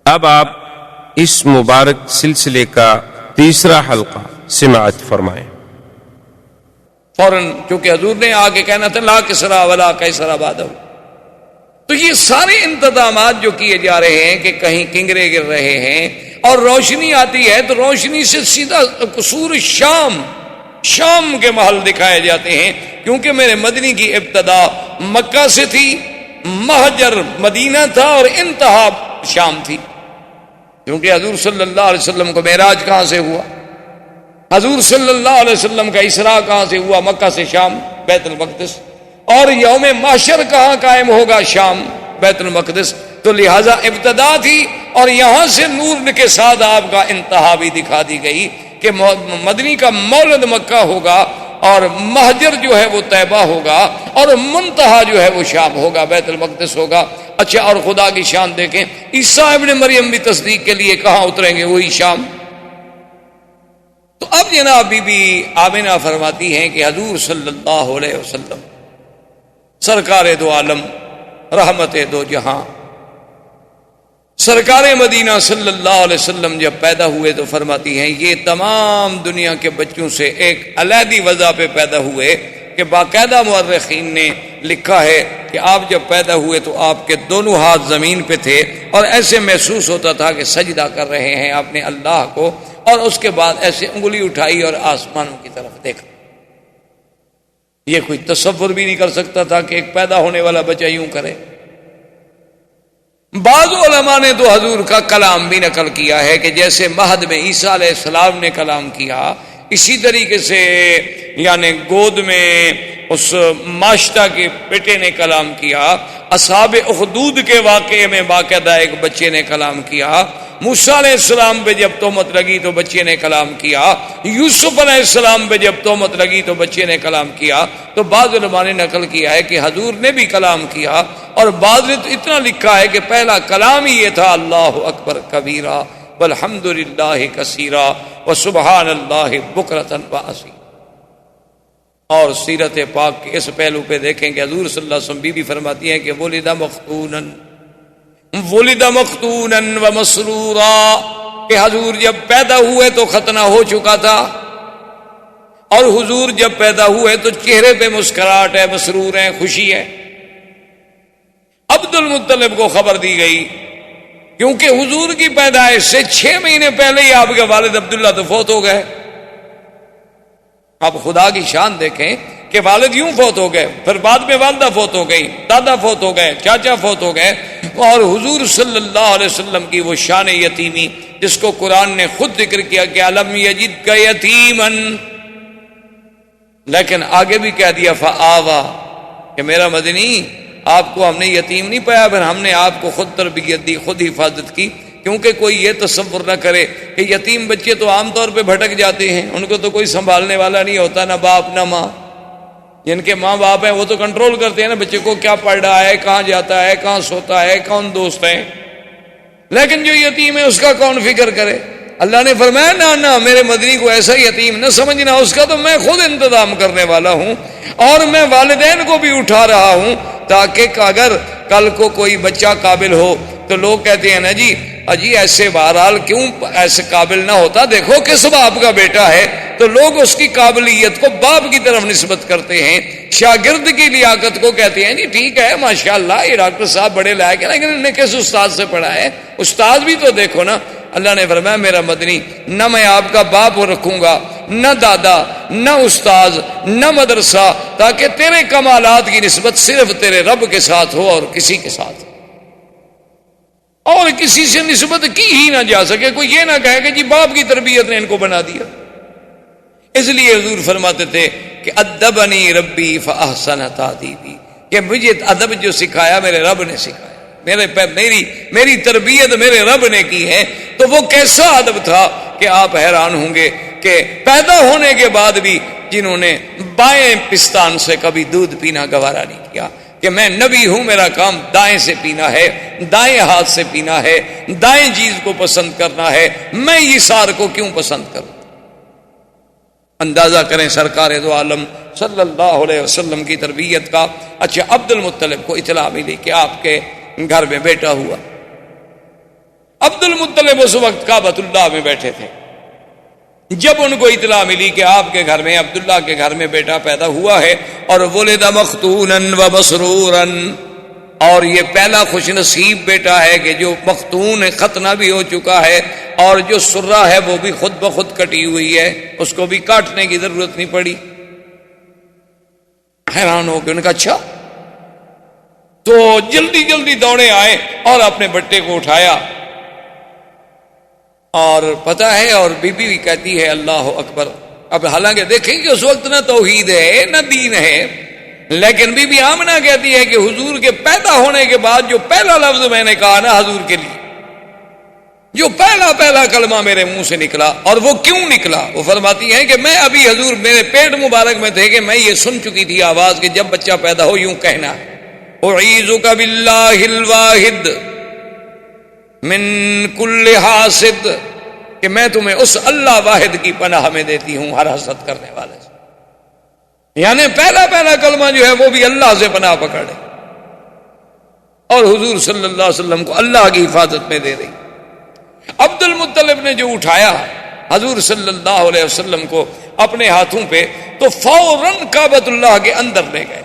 اب آپ اس مبارک سلسلے کا تیسرا حلقہ سماعت فرمائیں۔ فوراً چونکہ حضور نے آگے کہنا تھا لا کسرا ولا قیصر بعدہ، تو یہ سارے انتظامات جو کیے جا رہے ہیں کہ کہیں کنگرے گر رہے ہیں اور روشنی آتی ہے تو روشنی سے سیدھا قصور شام کے محل دکھائے جاتے ہیں، کیونکہ میرے مدنی کی ابتدا مکہ سے تھی، مہجر مدینہ تھا اور انتہا شام تھی، کیونکہ حضور صلی اللہ علیہ وسلم کو معراج کہاں سے ہوا، حضور صلی اللہ علیہ وسلم کا اسراء کہاں سے ہوا، مکہ سے شام بیت المقدس، اور یوم محشر کہاں قائم ہوگا، شام بیت المقدس، تو لہذا ابتدا تھی اور یہاں سے نور کے ساتھ آپ کا انتہا بھی دکھا دی گئی کہ مدنی کا مولد مکہ ہوگا اور مہجر جو ہے وہ طیبہ ہوگا اور منتہا جو ہے وہ شام ہوگا، بیت المقدس ہوگا۔ اچھا، اور خدا کی شان دیکھیں، عیسیٰ ابن مریم بھی تصدیق کے لیے کہاں اتریں گے، وہی شام۔ تو اب جناب بی بی آمنہ فرماتی ہیں کہ حضور صلی اللہ علیہ وسلم سرکار دو عالم، رحمت دو جہاں، سرکار مدینہ صلی اللہ علیہ وسلم جب پیدا ہوئے تو فرماتی ہیں یہ تمام دنیا کے بچوں سے ایک علیحدی وضع پہ پیدا ہوئے کہ باقاعدہ مورخین نے لکھا ہے کہ آپ جب پیدا ہوئے تو آپ کے دونوں ہاتھ زمین پہ تھے اور ایسے محسوس ہوتا تھا کہ سجدہ کر رہے ہیں آپ نے اللہ کو، اور اس کے بعد ایسے انگلی اٹھائی اور آسمانوں کی طرف دیکھا۔ یہ کوئی تصور بھی نہیں کر سکتا تھا کہ ایک پیدا ہونے والا بچہ یوں کرے۔ بعض علماء نے تو حضور کا کلام بھی نقل کیا ہے کہ جیسے مہد میں عیسیٰ علیہ السلام نے کلام کیا، اسی طریقے سے یعنی گود میں اس ماشتہ کے بیٹے نے کلام کیا، اصحاب اخدود کے واقعے میں باقاعدہ ایک بچے نے کلام کیا، موسیٰ علیہ السلام پہ جب تہمت لگی تو بچے نے کلام کیا، یوسف علیہ السلام پہ جب تہمت لگی تو بچے نے کلام کیا۔ تو بعض علماء نے نقل کیا ہے کہ حضور نے بھی کلام کیا، اور بعض نے تو اتنا لکھا ہے کہ پہلا کلام ہی یہ تھا اللہ اکبر کبیرہ والحمد للہ کثیرہ وسبحان اللہ بکرۃ واصیلا۔ اور سیرت پاک کے اس پہلو پہ دیکھیں کہ حضور صلی اللہ علیہ وسلم بی بی فرماتی ہیں کہ ولد مختونا ومسرورا، کہ حضور جب پیدا ہوئے تو ختنہ ہو چکا تھا، اور حضور جب پیدا ہوئے تو چہرے پہ مسکراہٹ ہے، مسرور ہیں، خوشی ہے۔ عبد المطلب کو خبر دی گئی کیونکہ حضور کی پیدائش سے 6 مہینے پہلے ہی آپ کے والد عبداللہ تو فوت ہو گئے۔ اب خدا کی شان دیکھیں کہ والد یوں فوت ہو گئے، پھر بعد میں والدہ فوت ہو گئی، دادا فوت ہو گئے، چاچا فوت ہو گئے، اور حضور صلی اللہ علیہ وسلم کی وہ شان یتیمی جس کو قرآن نے خود ذکر کیا کہ الم یجدک یتیما، لیکن آگے بھی کہہ دیا فآوا، کہ میرا مدنی آپ کو ہم نے یتیم نہیں پایا، پھر ہم نے آپ کو خود تربیت دی، خود حفاظت کی، کیونکہ کوئی یہ تصور نہ کرے کہ یتیم بچے تو عام طور پہ بھٹک جاتے ہیں، ان کو تو کوئی سنبھالنے والا نہیں ہوتا، نہ باپ نہ ماں۔ جن کے ماں باپ ہیں وہ تو کنٹرول کرتے ہیں نا بچے کو، کیا پڑھ رہا ہے، کہاں جاتا ہے، کہاں سوتا ہے، کون دوست ہیں، لیکن جو یتیم ہے اس کا کون فکر کرے؟ اللہ نے فرمایا نہ میرے مدنی کو ایسا یتیم نہ سمجھنا، اس کا تو میں خود انتظام کرنے والا ہوں، اور میں والدین کو بھی اٹھا رہا ہوں تاکہ اگر کل کو کوئی بچہ قابل ہو تو لوگ کہتے ہیں نا جی ایسے بہرحال کیوں ایسے قابل نہ ہوتا، دیکھو کس باپ کا بیٹا ہے، تو لوگ اس کی قابلیت کو باپ کی طرف نسبت کرتے ہیں، شاگرد کی لیاقت کو کہتے ہیں جی ٹھیک ہے ماشاءاللہ یہ ڈاکٹر صاحب بڑے لائق ہیں، لیکن انہوں نے کس استاد سے پڑھا ہے، استاد بھی تو دیکھو نا۔ اللہ نے فرمایا میرا مدنی نہ میں آپ کا باپ رکھوں گا، نہ دادا، نہ استاذ، نہ مدرسہ، تاکہ تیرے کمالات کی نسبت صرف تیرے رب کے ساتھ ہو اور کسی کے ساتھ، اور کسی سے نسبت کی ہی نہ جا سکے، کوئی یہ نہ کہے کہ جی باپ کی تربیت نے ان کو بنا دیا۔ اس لیے حضور فرماتے تھے کہ ادبنی ربی فاحسن تادیبی، کہ مجھے ادب جو سکھایا میرے رب نے سکھایا، میری تربیت میرے رب نے کی ہے، تو وہ کیسا ادب تھا کہ آپ حیران ہوں گے کہ پیدا ہونے کے بعد بھی جنہوں نے بائیں پستان سے کبھی دودھ پینا گوارا نہیں کیا، کہ میں نبی ہوں، میرا کام دائیں سے پینا ہے، دائیں ہاتھ سے پینا ہے، دائیں چیز کو پسند کرنا ہے، میں یسار کو کیوں پسند کروں؟ اندازہ کریں سرکار دو عالم صلی اللہ علیہ وسلم کی تربیت کا۔ اچھا، عبد المطلب کو اطلاع ملی کہ آپ کے گھر میں بیٹا ہوا، عبد المطلب اس وقت کعبۃ اللہ میں بیٹھے تھے. جب ان کو اطلاع ملی کہ آپ کے گھر میں عبداللہ کے گھر میں بیٹا پیدا ہوا ہے اور ولد مختونا و مسرورا، اور یہ پہلا خوش نصیب بیٹا ہے کہ جو مختون ختنہ بھی ہو چکا ہے اور جو سرہ ہے وہ بھی خود بخود کٹی ہوئی ہے، اس کو بھی کاٹنے کی ضرورت نہیں پڑی. حیران ہو کے ان کا اچھا، تو جلدی جلدی دوڑے آئے اور اپنے بٹے کو اٹھایا. اور پتہ ہے، اور بی بی بھی کہتی ہے اللہ اکبر. اب حالانکہ دیکھیں کہ اس وقت نہ توحید ہے نہ دین ہے، لیکن بی بی آمنہ کہتی ہے کہ حضور کے پیدا ہونے کے بعد جو پہلا لفظ میں نے کہا نا حضور کے لیے، جو پہلا کلمہ میرے منہ سے نکلا، اور وہ کیوں نکلا، وہ فرماتی ہیں کہ میں ابھی حضور میرے پیٹ مبارک میں تھے کہ میں یہ سن چکی تھی آواز کہ جب بچہ پیدا ہو یوں کہنا ہے اعیذک باللہ الواحد من کل حاسد، کہ میں تمہیں اس اللہ واحد کی پناہ میں دیتی ہوں ہر حسد کرنے والے سے. یعنی پہلا کلمہ جو ہے وہ بھی اللہ سے پناہ پکڑے، اور حضور صلی اللہ علیہ وسلم کو اللہ کی حفاظت میں دے رہی. عبد المطلب نے جو اٹھایا حضور صلی اللہ علیہ وسلم کو اپنے ہاتھوں پہ، تو فوراً کعبۃ اللہ کے اندر لے گئے.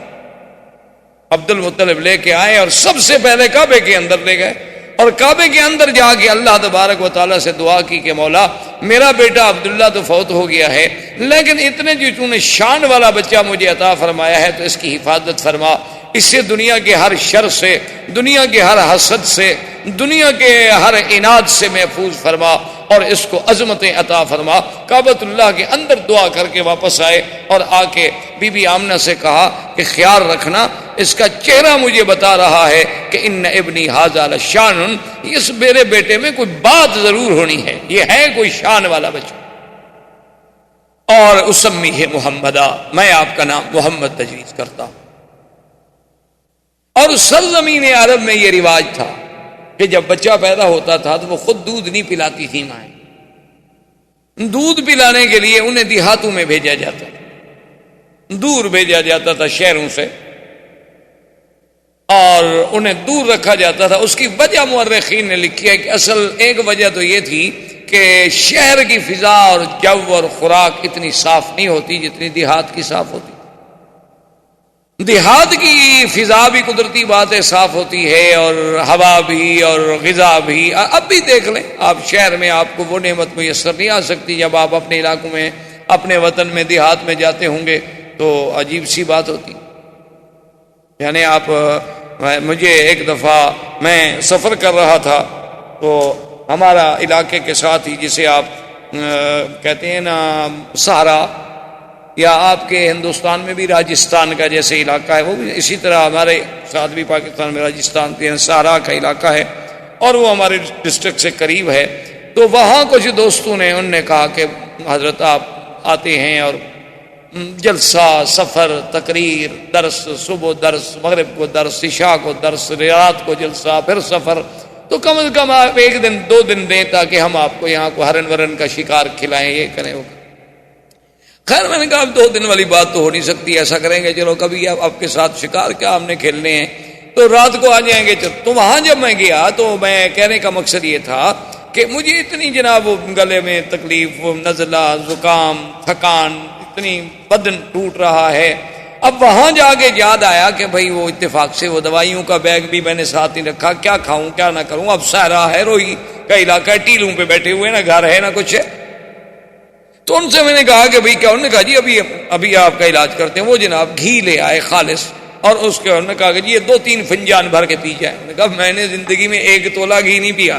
عبد المطلب لے کے آئے اور سب سے پہلے کعبے کے اندر لے گئے، اور کعبے کے اندر جا کے اللہ تبارک و تعالیٰ سے دعا کی کہ مولا میرا بیٹا عبداللہ تو فوت ہو گیا ہے، لیکن اتنے جو تو نے شان والا بچہ مجھے عطا فرمایا ہے تو اس کی حفاظت فرما، اس سے دنیا کے ہر شر سے، دنیا کے ہر حسد سے، دنیا کے ہر عناد سے محفوظ فرما، اور اس کو عظمتیں عطا فرما. کعبۃ اللہ کے اندر دعا کر کے واپس آئے اور آ کے بی بی آمنہ سے کہا کہ خیال رکھنا، اس کا چہرہ مجھے بتا رہا ہے کہ ان ابنی ھذا لشان، اس میرے بیٹے میں کوئی بات ضرور ہونی ہے، یہ ہے کوئی شان والا بچہ. اور اسمیہ محمدہ، میں آپ کا نام محمد تجویز کرتا ہوں. اور سرزمین عرب میں یہ رواج تھا کہ جب بچہ پیدا ہوتا تھا تو وہ خود دودھ نہیں پلاتی تھی مائیں، دودھ پلانے کے لیے انہیں دیہاتوں میں بھیجا جاتا تھا، دور بھیجا جاتا تھا شہروں سے، اور انہیں دور رکھا جاتا تھا. اس کی وجہ مورخین نے لکھی ہے کہ اصل ایک وجہ تو یہ تھی کہ شہر کی فضا اور جو اور خوراک اتنی صاف نہیں ہوتی جتنی دیہات کی صاف ہوتی. دیہات کی فضا بھی قدرتی بات ہے صاف ہوتی ہے، اور ہوا بھی اور غذا بھی. اب بھی دیکھ لیں آپ، شہر میں آپ کو وہ نعمت میسر نہیں آ سکتی، جب آپ اپنے علاقوں میں، اپنے وطن میں، دیہات میں جاتے ہوں گے تو عجیب سی بات ہوتی. یعنی آپ، مجھے ایک دفعہ میں سفر کر رہا تھا تو ہمارا علاقے کے ساتھ ہی، جسے آپ کہتے ہیں نا سہارا، یا آپ کے ہندوستان میں بھی راجستھان کا جیسے علاقہ ہے، وہ بھی اسی طرح ہمارے ساتھ بھی پاکستان میں راجستھان کے سہارا کا علاقہ ہے، اور وہ ہمارے ڈسٹرکٹ سے قریب ہے. تو وہاں کچھ دوستوں نے، انہوں نے کہا کہ حضرت آپ آتے ہیں اور جلسہ، سفر، تقریر، درس، صبح درس، مغرب کو درس، عشاء کو درس، رات کو جلسہ، پھر سفر، تو کم از کم آپ ایک دن 2 دن دیں تاکہ ہم آپ کو یہاں کو ہرن ورن کا شکار کھلائیں، یہ کریں وہ. خیر میں نے کہا 2 دن والی بات تو ہو نہیں سکتی، ایسا کریں گے چلو کبھی آپ کے ساتھ شکار کیا ہم نے کھیلنے ہیں تو رات کو آ جائیں گے. تو وہاں جب میں گیا تو میں کہنے کا مقصد یہ تھا کہ مجھے اتنی جناب گلے میں تکلیف، نزلہ، زکام، تھکان، اتنی بدن ٹوٹ رہا ہے. اب وہاں جا کے یاد آیا کہ بھائی وہ اتفاق سے وہ دوائیوں کا بیگ بھی میں نے ساتھ نہیں رکھا، کیا کھاؤں کیا نہ کروں. اب صحرا ہے، روئی کا علاقہ ہے، ٹیلوں پہ بیٹھے ہوئے، نہ گھر ہے نہ کچھ ہے. تو ان سے میں نے کہا کہ بھئی کیا؟ انہوں نے کہا جی ابھی آپ کا علاج کرتے ہیں. وہ جناب گھی لے آئے خالص، اور اس کے انہوں نے کہا کہ جی یہ 2-3 فنجان بھر کے پی جائے. انہوں نے کہا میں نے زندگی میں 1 تولہ گھی نہیں پیا.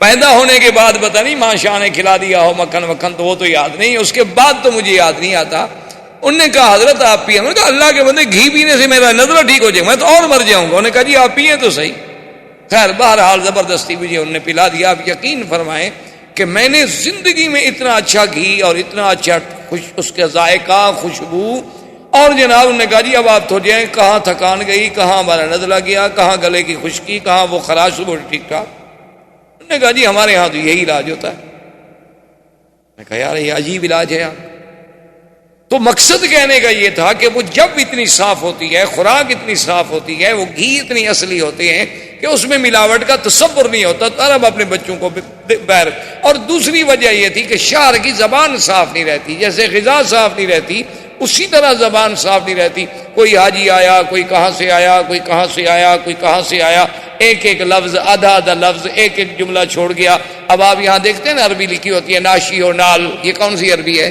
پیدا ہونے کے بعد پتہ نہیں ماں شاہ نے کھلا دیا ہو مکھن وکھن تو وہ تو یاد نہیں، اس کے بعد تو مجھے یاد نہیں آتا. انہوں نے کہا حضرت آپ پیے. انہوں نے کہا اللہ کے بندے گھی پینے سے میرا نظر ٹھیک ہو جائے، میں تو اور مر جاؤں گا. انہوں نے کہا جی آپ پیئے تو صحیح. خیر بہرحال زبردستی مجھے انہوں نے پلا دیا. آپ یقین فرمائیں کہ میں نے زندگی میں اتنا اچھا گھی اور اتنا اچھا اس کا ذائقہ، خوشبو، اور جناب انہوں نے کہا جی اب آپ تو جائیں، کہاں تھکان گئی، کہاں ہمارا نزلہ گیا، کہاں گلے کی خشکی، کہاں وہ خراش، وہ ٹھیک ٹھاک. انہوں نے کہا جی ہمارے ہاں تو یہی علاج ہوتا ہے. میں کہا یار یہ عجیب علاج ہے. تو مقصد کہنے کا یہ تھا کہ وہ جب اتنی صاف ہوتی ہے، خوراک اتنی صاف ہوتی ہے، وہ گھی اتنی اصلی ہوتے ہیں کہ اس میں ملاوٹ کا تصور نہیں ہوتا، تو عرب اپنے بچوں کو باہر. اور دوسری وجہ یہ تھی کہ شہر کی زبان صاف نہیں رہتی، جیسے غذا صاف نہیں رہتی اسی طرح زبان صاف نہیں رہتی. کوئی حاجی آیا، کوئی کہاں سے آیا، کوئی کہاں سے آیا، کوئی کہاں سے آیا، ایک ایک لفظ، آدھا آدھا لفظ، ایک ایک جملہ چھوڑ گیا. اب آپ یہاں دیکھتے ہیں نا عربی لکھی ہوتی ہے ناشی و نال، یہ کون سی عربی ہے؟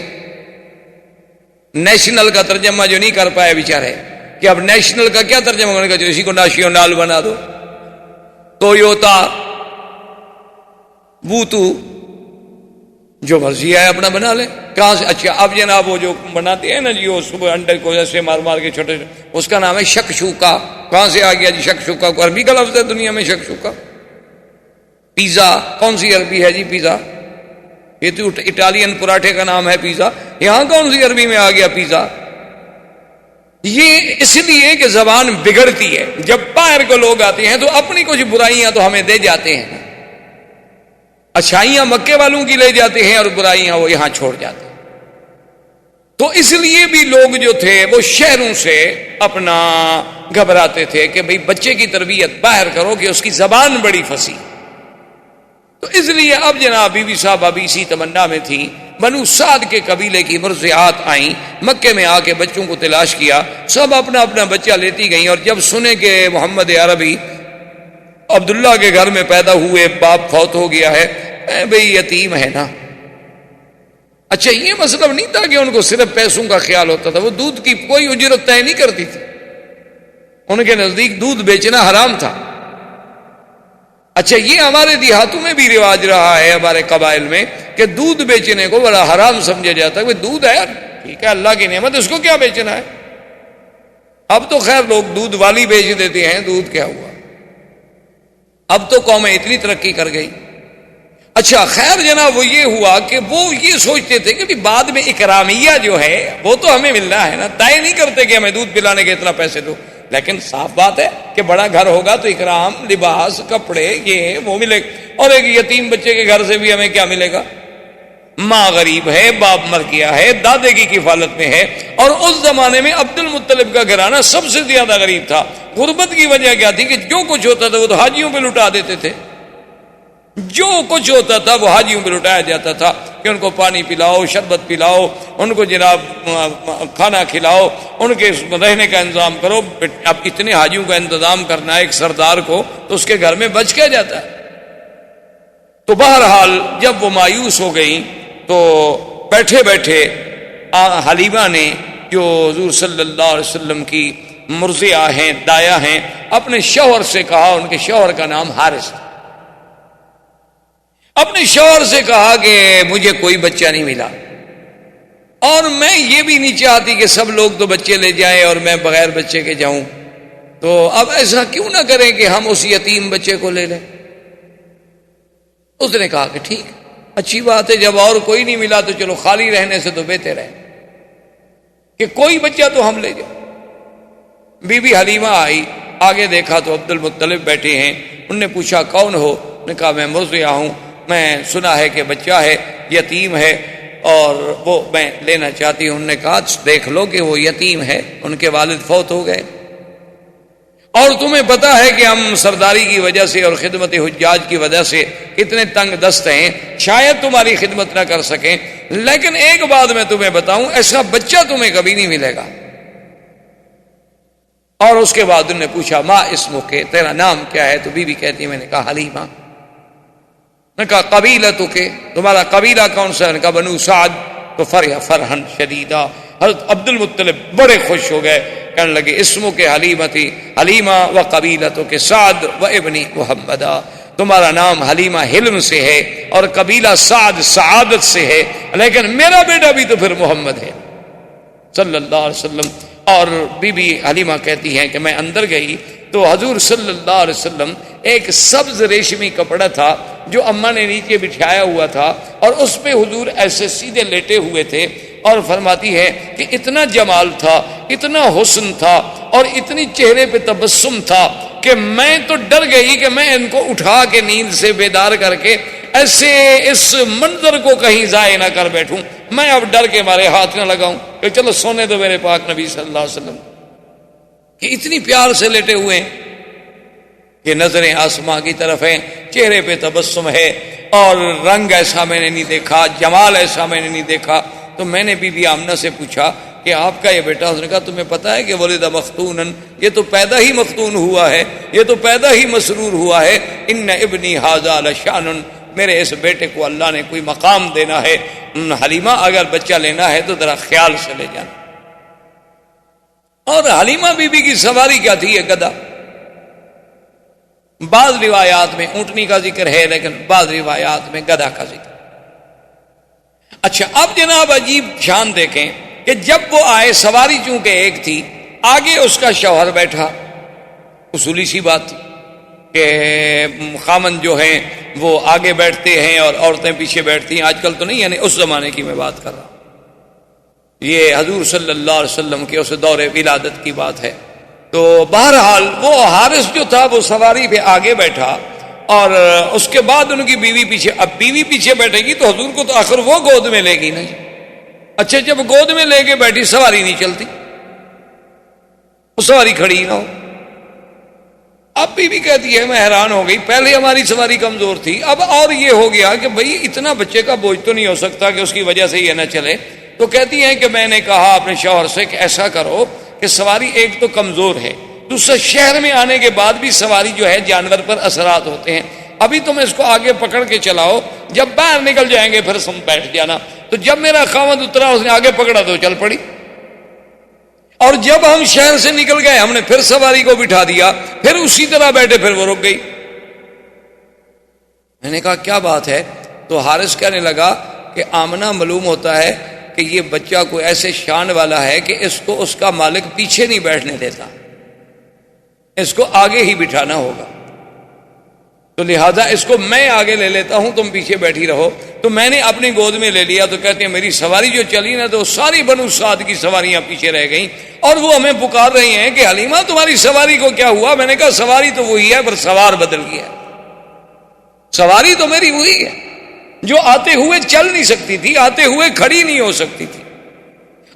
نیشنل کا ترجمہ جو نہیں کر پائے بیچارے، کہ اب نیشنل کا کیا ترجمہ کرنے کا، جو اسی کو ناشی و نال بنا دو. ٹویوتا، بوتو، جو مرضی ہے اپنا بنا لیں. کہاں سے؟ اچھا اب جناب وہ جو بناتے ہیں نا جی، وہ صبح انڈے کو ایسے مار مار کے چھوٹے، اس کا نام ہے شکشوکا. کہاں سے آ گیا جی شکشوکا؟ کو عربی کا لفظ ہے دنیا میں شکشوکا. پیزا کون سی عربی ہے جی پیزا؟ یہ تو اٹالین پراٹھے کا نام ہے پیزا، یہاں کون سی عربی میں آ گیا پیزا؟ یہ اس لیے کہ زبان بگڑتی ہے. جب باہر کو لوگ آتے ہیں تو اپنی کچھ برائیاں تو ہمیں دے جاتے ہیں، اچھائیاں مکے والوں کی لے جاتے ہیں اور برائیاں وہ یہاں چھوڑ جاتے ہیں. تو اس لیے بھی لوگ جو تھے وہ شہروں سے اپنا گھبراتے تھے کہ بھئی بچے کی تربیت باہر کرو کہ اس کی زبان بڑی فصیح. تو اس لیے اب جناب بی بی صاحب ابھی اسی تمنا میں تھی. بنو سعد کے قبیلے کی مرضعات آئیں، مکے میں آ کے بچوں کو تلاش کیا، سب اپنا اپنا بچہ لیتی گئیں. اور جب سنے کہ محمد عربی عبداللہ کے گھر میں پیدا ہوئے، باپ فوت ہو گیا ہے، بھئی یتیم ہے نا. اچھا یہ مطلب نہیں تھا کہ ان کو صرف پیسوں کا خیال ہوتا تھا، وہ دودھ کی کوئی اجرت طے نہیں کرتی تھی، ان کے نزدیک دودھ بیچنا حرام تھا. اچھا یہ ہمارے دیہاتوں میں بھی رواج رہا ہے، ہمارے قبائل میں، کہ دودھ بیچنے کو بڑا حرام سمجھا جاتا ہے. کہ دودھ ہے یار ٹھیک ہے، اللہ کی نعمت، اس کو کیا بیچنا ہے. اب تو خیر لوگ دودھ والی بیچ دیتے ہیں، دودھ کیا ہوا، اب تو قومیں اتنی ترقی کر گئی. اچھا خیر جناب وہ یہ ہوا کہ وہ یہ سوچتے تھے کہ بعد میں اکرامیہ جو ہے وہ تو ہمیں ملنا ہے نا، طے نہیں کرتے کہ ہمیں دودھ پلانے کے اتنا پیسے دو. لیکن صاف بات ہے کہ بڑا گھر ہوگا تو اکرام، لباس، کپڑے، یہ وہ ملے. اور ایک یتیم بچے کے گھر سے بھی ہمیں کیا ملے گا؟ ماں غریب ہے، باپ مر گیا ہے، دادے کی کفالت میں ہے. اور اس زمانے میں عبد المطلب کا گھرانہ سب سے زیادہ غریب تھا. غربت کی وجہ کیا تھی کہ جو کچھ ہوتا تھا وہ تو حاجیوں پہ لٹا دیتے تھے، جو کچھ ہوتا تھا وہ حاجیوں پہ لٹایا جاتا تھا کہ ان کو پانی پلاؤ، شربت پلاؤ، ان کو جناب کھانا کھلاؤ، ان کے رہنے کا انتظام کرو. اب اتنے حاجیوں کا انتظام کرنا ہے ایک سردار کو، تو اس کے گھر میں بچ کیا جاتا ہے. تو بہرحال جب وہ مایوس ہو گئیں تو بیٹھے بیٹھے حلیمہ نے، جو حضور صلی اللہ علیہ وسلم کی مرضعہ ہیں، دایا ہیں، اپنے شوہر سے کہا، ان کے شوہر کا نام حارث، اپنے شوہر سے کہا کہ مجھے کوئی بچہ نہیں ملا، اور میں یہ بھی نہیں چاہتی کہ سب لوگ تو بچے لے جائیں اور میں بغیر بچے کے جاؤں. تو اب ایسا کیوں نہ کریں کہ ہم اس یتیم بچے کو لے لیں. اس نے کہا کہ ٹھیک اچھی بات ہے، جب اور کوئی نہیں ملا تو چلو خالی رہنے سے تو بہتر ہے کہ کوئی بچہ تو ہم لے جائیں. بی بی حلیمہ آئی، آگے دیکھا تو عبد المطلب بیٹھے ہیں. انہوں نے پوچھا کون ہو؟ نے کہا میں مرضعہ ہوں، میں سنا ہے کہ بچہ ہے، یتیم ہے اور وہ میں لینا چاہتی ہوں. انہوں نے کہا دیکھ لو کہ وہ یتیم ہے، ان کے والد فوت ہو گئے، اور تمہیں پتا ہے کہ ہم سرداری کی وجہ سے اور خدمت حجاج کی وجہ سے اتنے تنگ دست ہیں، شاید تمہاری خدمت نہ کر سکیں. لیکن ایک بات میں تمہیں بتاؤں، ایسا بچہ تمہیں کبھی نہیں ملے گا. اور اس کے بعد انہوں نے پوچھا ما اسمک، تیرا نام کیا ہے؟ تو بی بی کہتی ہے میں نے کہا حلیمہ. نے کہا قبیلتو کے، تمہارا قبیلہ کون سا ہے؟ نے کہا بنو سعد. تو فرح فرحن شدیدہ، حضرت عبد المطلب بڑے خوش ہو گئے، کہنے لگے اسمو کے حلیمتی حلیمہ و قبیلتو کے سعد و ابنی محمدہ، تمہارا نام حلیمہ حلم سے ہے اور قبیلہ سعد سعادت سے ہے، لیکن میرا بیٹا بھی تو پھر محمد ہے صلی اللہ علیہ وسلم. اور بی بی حلیمہ کہتی ہیں کہ میں اندر گئی تو حضور صلی اللہ علیہ وسلم ایک سبز ریشمی کپڑا تھا جو اماں نے نیچے بٹھایا ہوا تھا، اور اس پہ حضور ایسے سیدھے لیٹے ہوئے تھے. اور فرماتی ہے کہ اتنا جمال تھا، اتنا حسن تھا، اور اتنی چہرے پہ تبسم تھا کہ میں تو ڈر گئی کہ میں ان کو اٹھا کے نیند سے بیدار کر کے ایسے اس منظر کو کہیں ضائع نہ کر بیٹھوں. میں اب ڈر کے مارے ہاتھ نہ لگاؤں کہ چلو سونے دو میرے پاک نبی صلی اللہ علیہ وسلم، کہ اتنی پیار سے لیٹے ہوئے ہیں کہ نظریں آسماں کی طرف ہیں، چہرے پہ تبسم ہے، اور رنگ ایسا میں نے نہیں دیکھا، جمال ایسا میں نے نہیں دیکھا۔ تو میں نے بی بی آمنہ سے پوچھا کہ آپ کا یہ بیٹا، اس نے کہا تمہیں پتہ ہے کہ ولد مختونن، یہ تو پیدا ہی مختون ہوا ہے، یہ تو پیدا ہی مسرور ہوا ہے۔ ان ابنی ھذا لشان، میرے اس بیٹے کو اللہ نے کوئی مقام دینا ہے۔ حلیمہ اگر بچہ لینا ہے تو ذرا خیال سے لے جانا۔ اور حلیمہ بی بی کی سواری کیا تھی؟ یہ گدھا۔ بعض روایات میں اونٹنی کا ذکر ہے، لیکن بعض روایات میں گدھا کا ذکر۔ اچھا، اب جناب عجیب شان دیکھیں کہ جب وہ آئے، سواری چونکہ ایک تھی، آگے اس کا شوہر بیٹھا، اصولی سی بات تھی کہ خامن جو ہیں وہ آگے بیٹھتے ہیں اور عورتیں پیچھے بیٹھتی ہیں۔ آج کل تو نہیں، یعنی اس زمانے کی میں بات کر رہا ہوں، یہ حضور صلی اللہ علیہ وسلم کے اس دور ولادت کی بات ہے۔ تو بہرحال وہ حارث جو تھا وہ سواری پہ آگے بیٹھا، اور اس کے بعد ان کی بیوی پیچھے۔ اب بیوی پیچھے بیٹھے گی تو حضور کو تو آخر وہ گود میں لے گی نا۔ اچھا، جب گود میں لے کے بیٹھی، سواری نہیں چلتی، وہ سواری کھڑی نہ ہو۔ اب بیوی کہتی ہے میں حیران ہو گئی، پہلے ہماری سواری کمزور تھی، اب اور یہ ہو گیا کہ بھئی اتنا بچے کا بوجھ تو نہیں ہو سکتا کہ اس کی وجہ سے یہ نہ چلے۔ تو کہتی ہیں کہ میں نے کہا اپنے شوہر سے کہ ایسا کرو کہ سواری ایک تو کمزور ہے، دوسرا شہر میں آنے کے بعد بھی سواری جو ہے جانور پر اثرات ہوتے ہیں، ابھی تم اس کو آگے پکڑ کے چلاؤ، جب باہر نکل جائیں گے پھر تم بیٹھ جانا۔ تو جب میرا خاوند اترا، اس نے آگے پکڑا تو چل پڑی، اور جب ہم شہر سے نکل گئے ہم نے پھر سواری کو بٹھا دیا، پھر اسی طرح بیٹھے، پھر وہ رک گئی۔ میں نے کہا کیا بات ہے؟ تو حارث کہنے لگا کہ آمنہ معلوم ہوتا ہے کہ یہ بچہ کوئی ایسے شان والا ہے کہ اس کو اس کا مالک پیچھے نہیں بیٹھنے دیتا، اس کو آگے ہی بٹھانا ہوگا، تو لہذا اس کو میں آگے لے لیتا ہوں، تم پیچھے بیٹھی رہو۔ تو میں نے اپنی گود میں لے لیا۔ تو کہتے ہیں میری سواری جو چلی نا تو ساری بنو سعد کی سواریاں پیچھے رہ گئیں، اور وہ ہمیں پکار رہی ہیں کہ حلیمہ تمہاری سواری کو کیا ہوا؟ میں نے کہا سواری تو وہی ہے، پر سوار بدل گیا۔ سواری تو میری وہی ہے جو آتے ہوئے چل نہیں سکتی تھی، آتے ہوئے کھڑی نہیں ہو سکتی تھی۔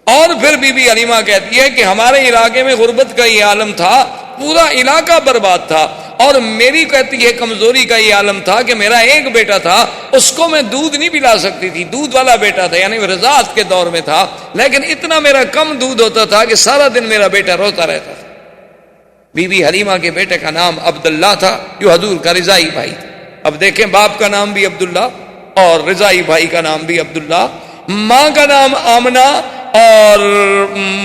اور پھر بی بی حلیمہ کہتی ہے کہ ہمارے علاقے میں غربت کا یہ عالم تھا، پورا علاقہ برباد تھا، اور میری کہتی ہے کمزوری کا یہ عالم تھا کہ میرا ایک بیٹا تھا، اس کو میں دودھ نہیں پلا سکتی تھی، دودھ والا بیٹا تھا، یعنی رضاعت کے دور میں تھا، لیکن اتنا میرا کم دودھ ہوتا تھا کہ سارا دن میرا بیٹا روتا رہتا تھا۔ بی بی حلیمہ کے بیٹے کا نام عبداللہ تھا، جو حضور کا رضائی بھائی تھا۔ اب دیکھیں، باپ کا نام بھی عبداللہ اور رضائی بھائی کا نام بھی عبداللہ، ماں کا نام آمنہ اور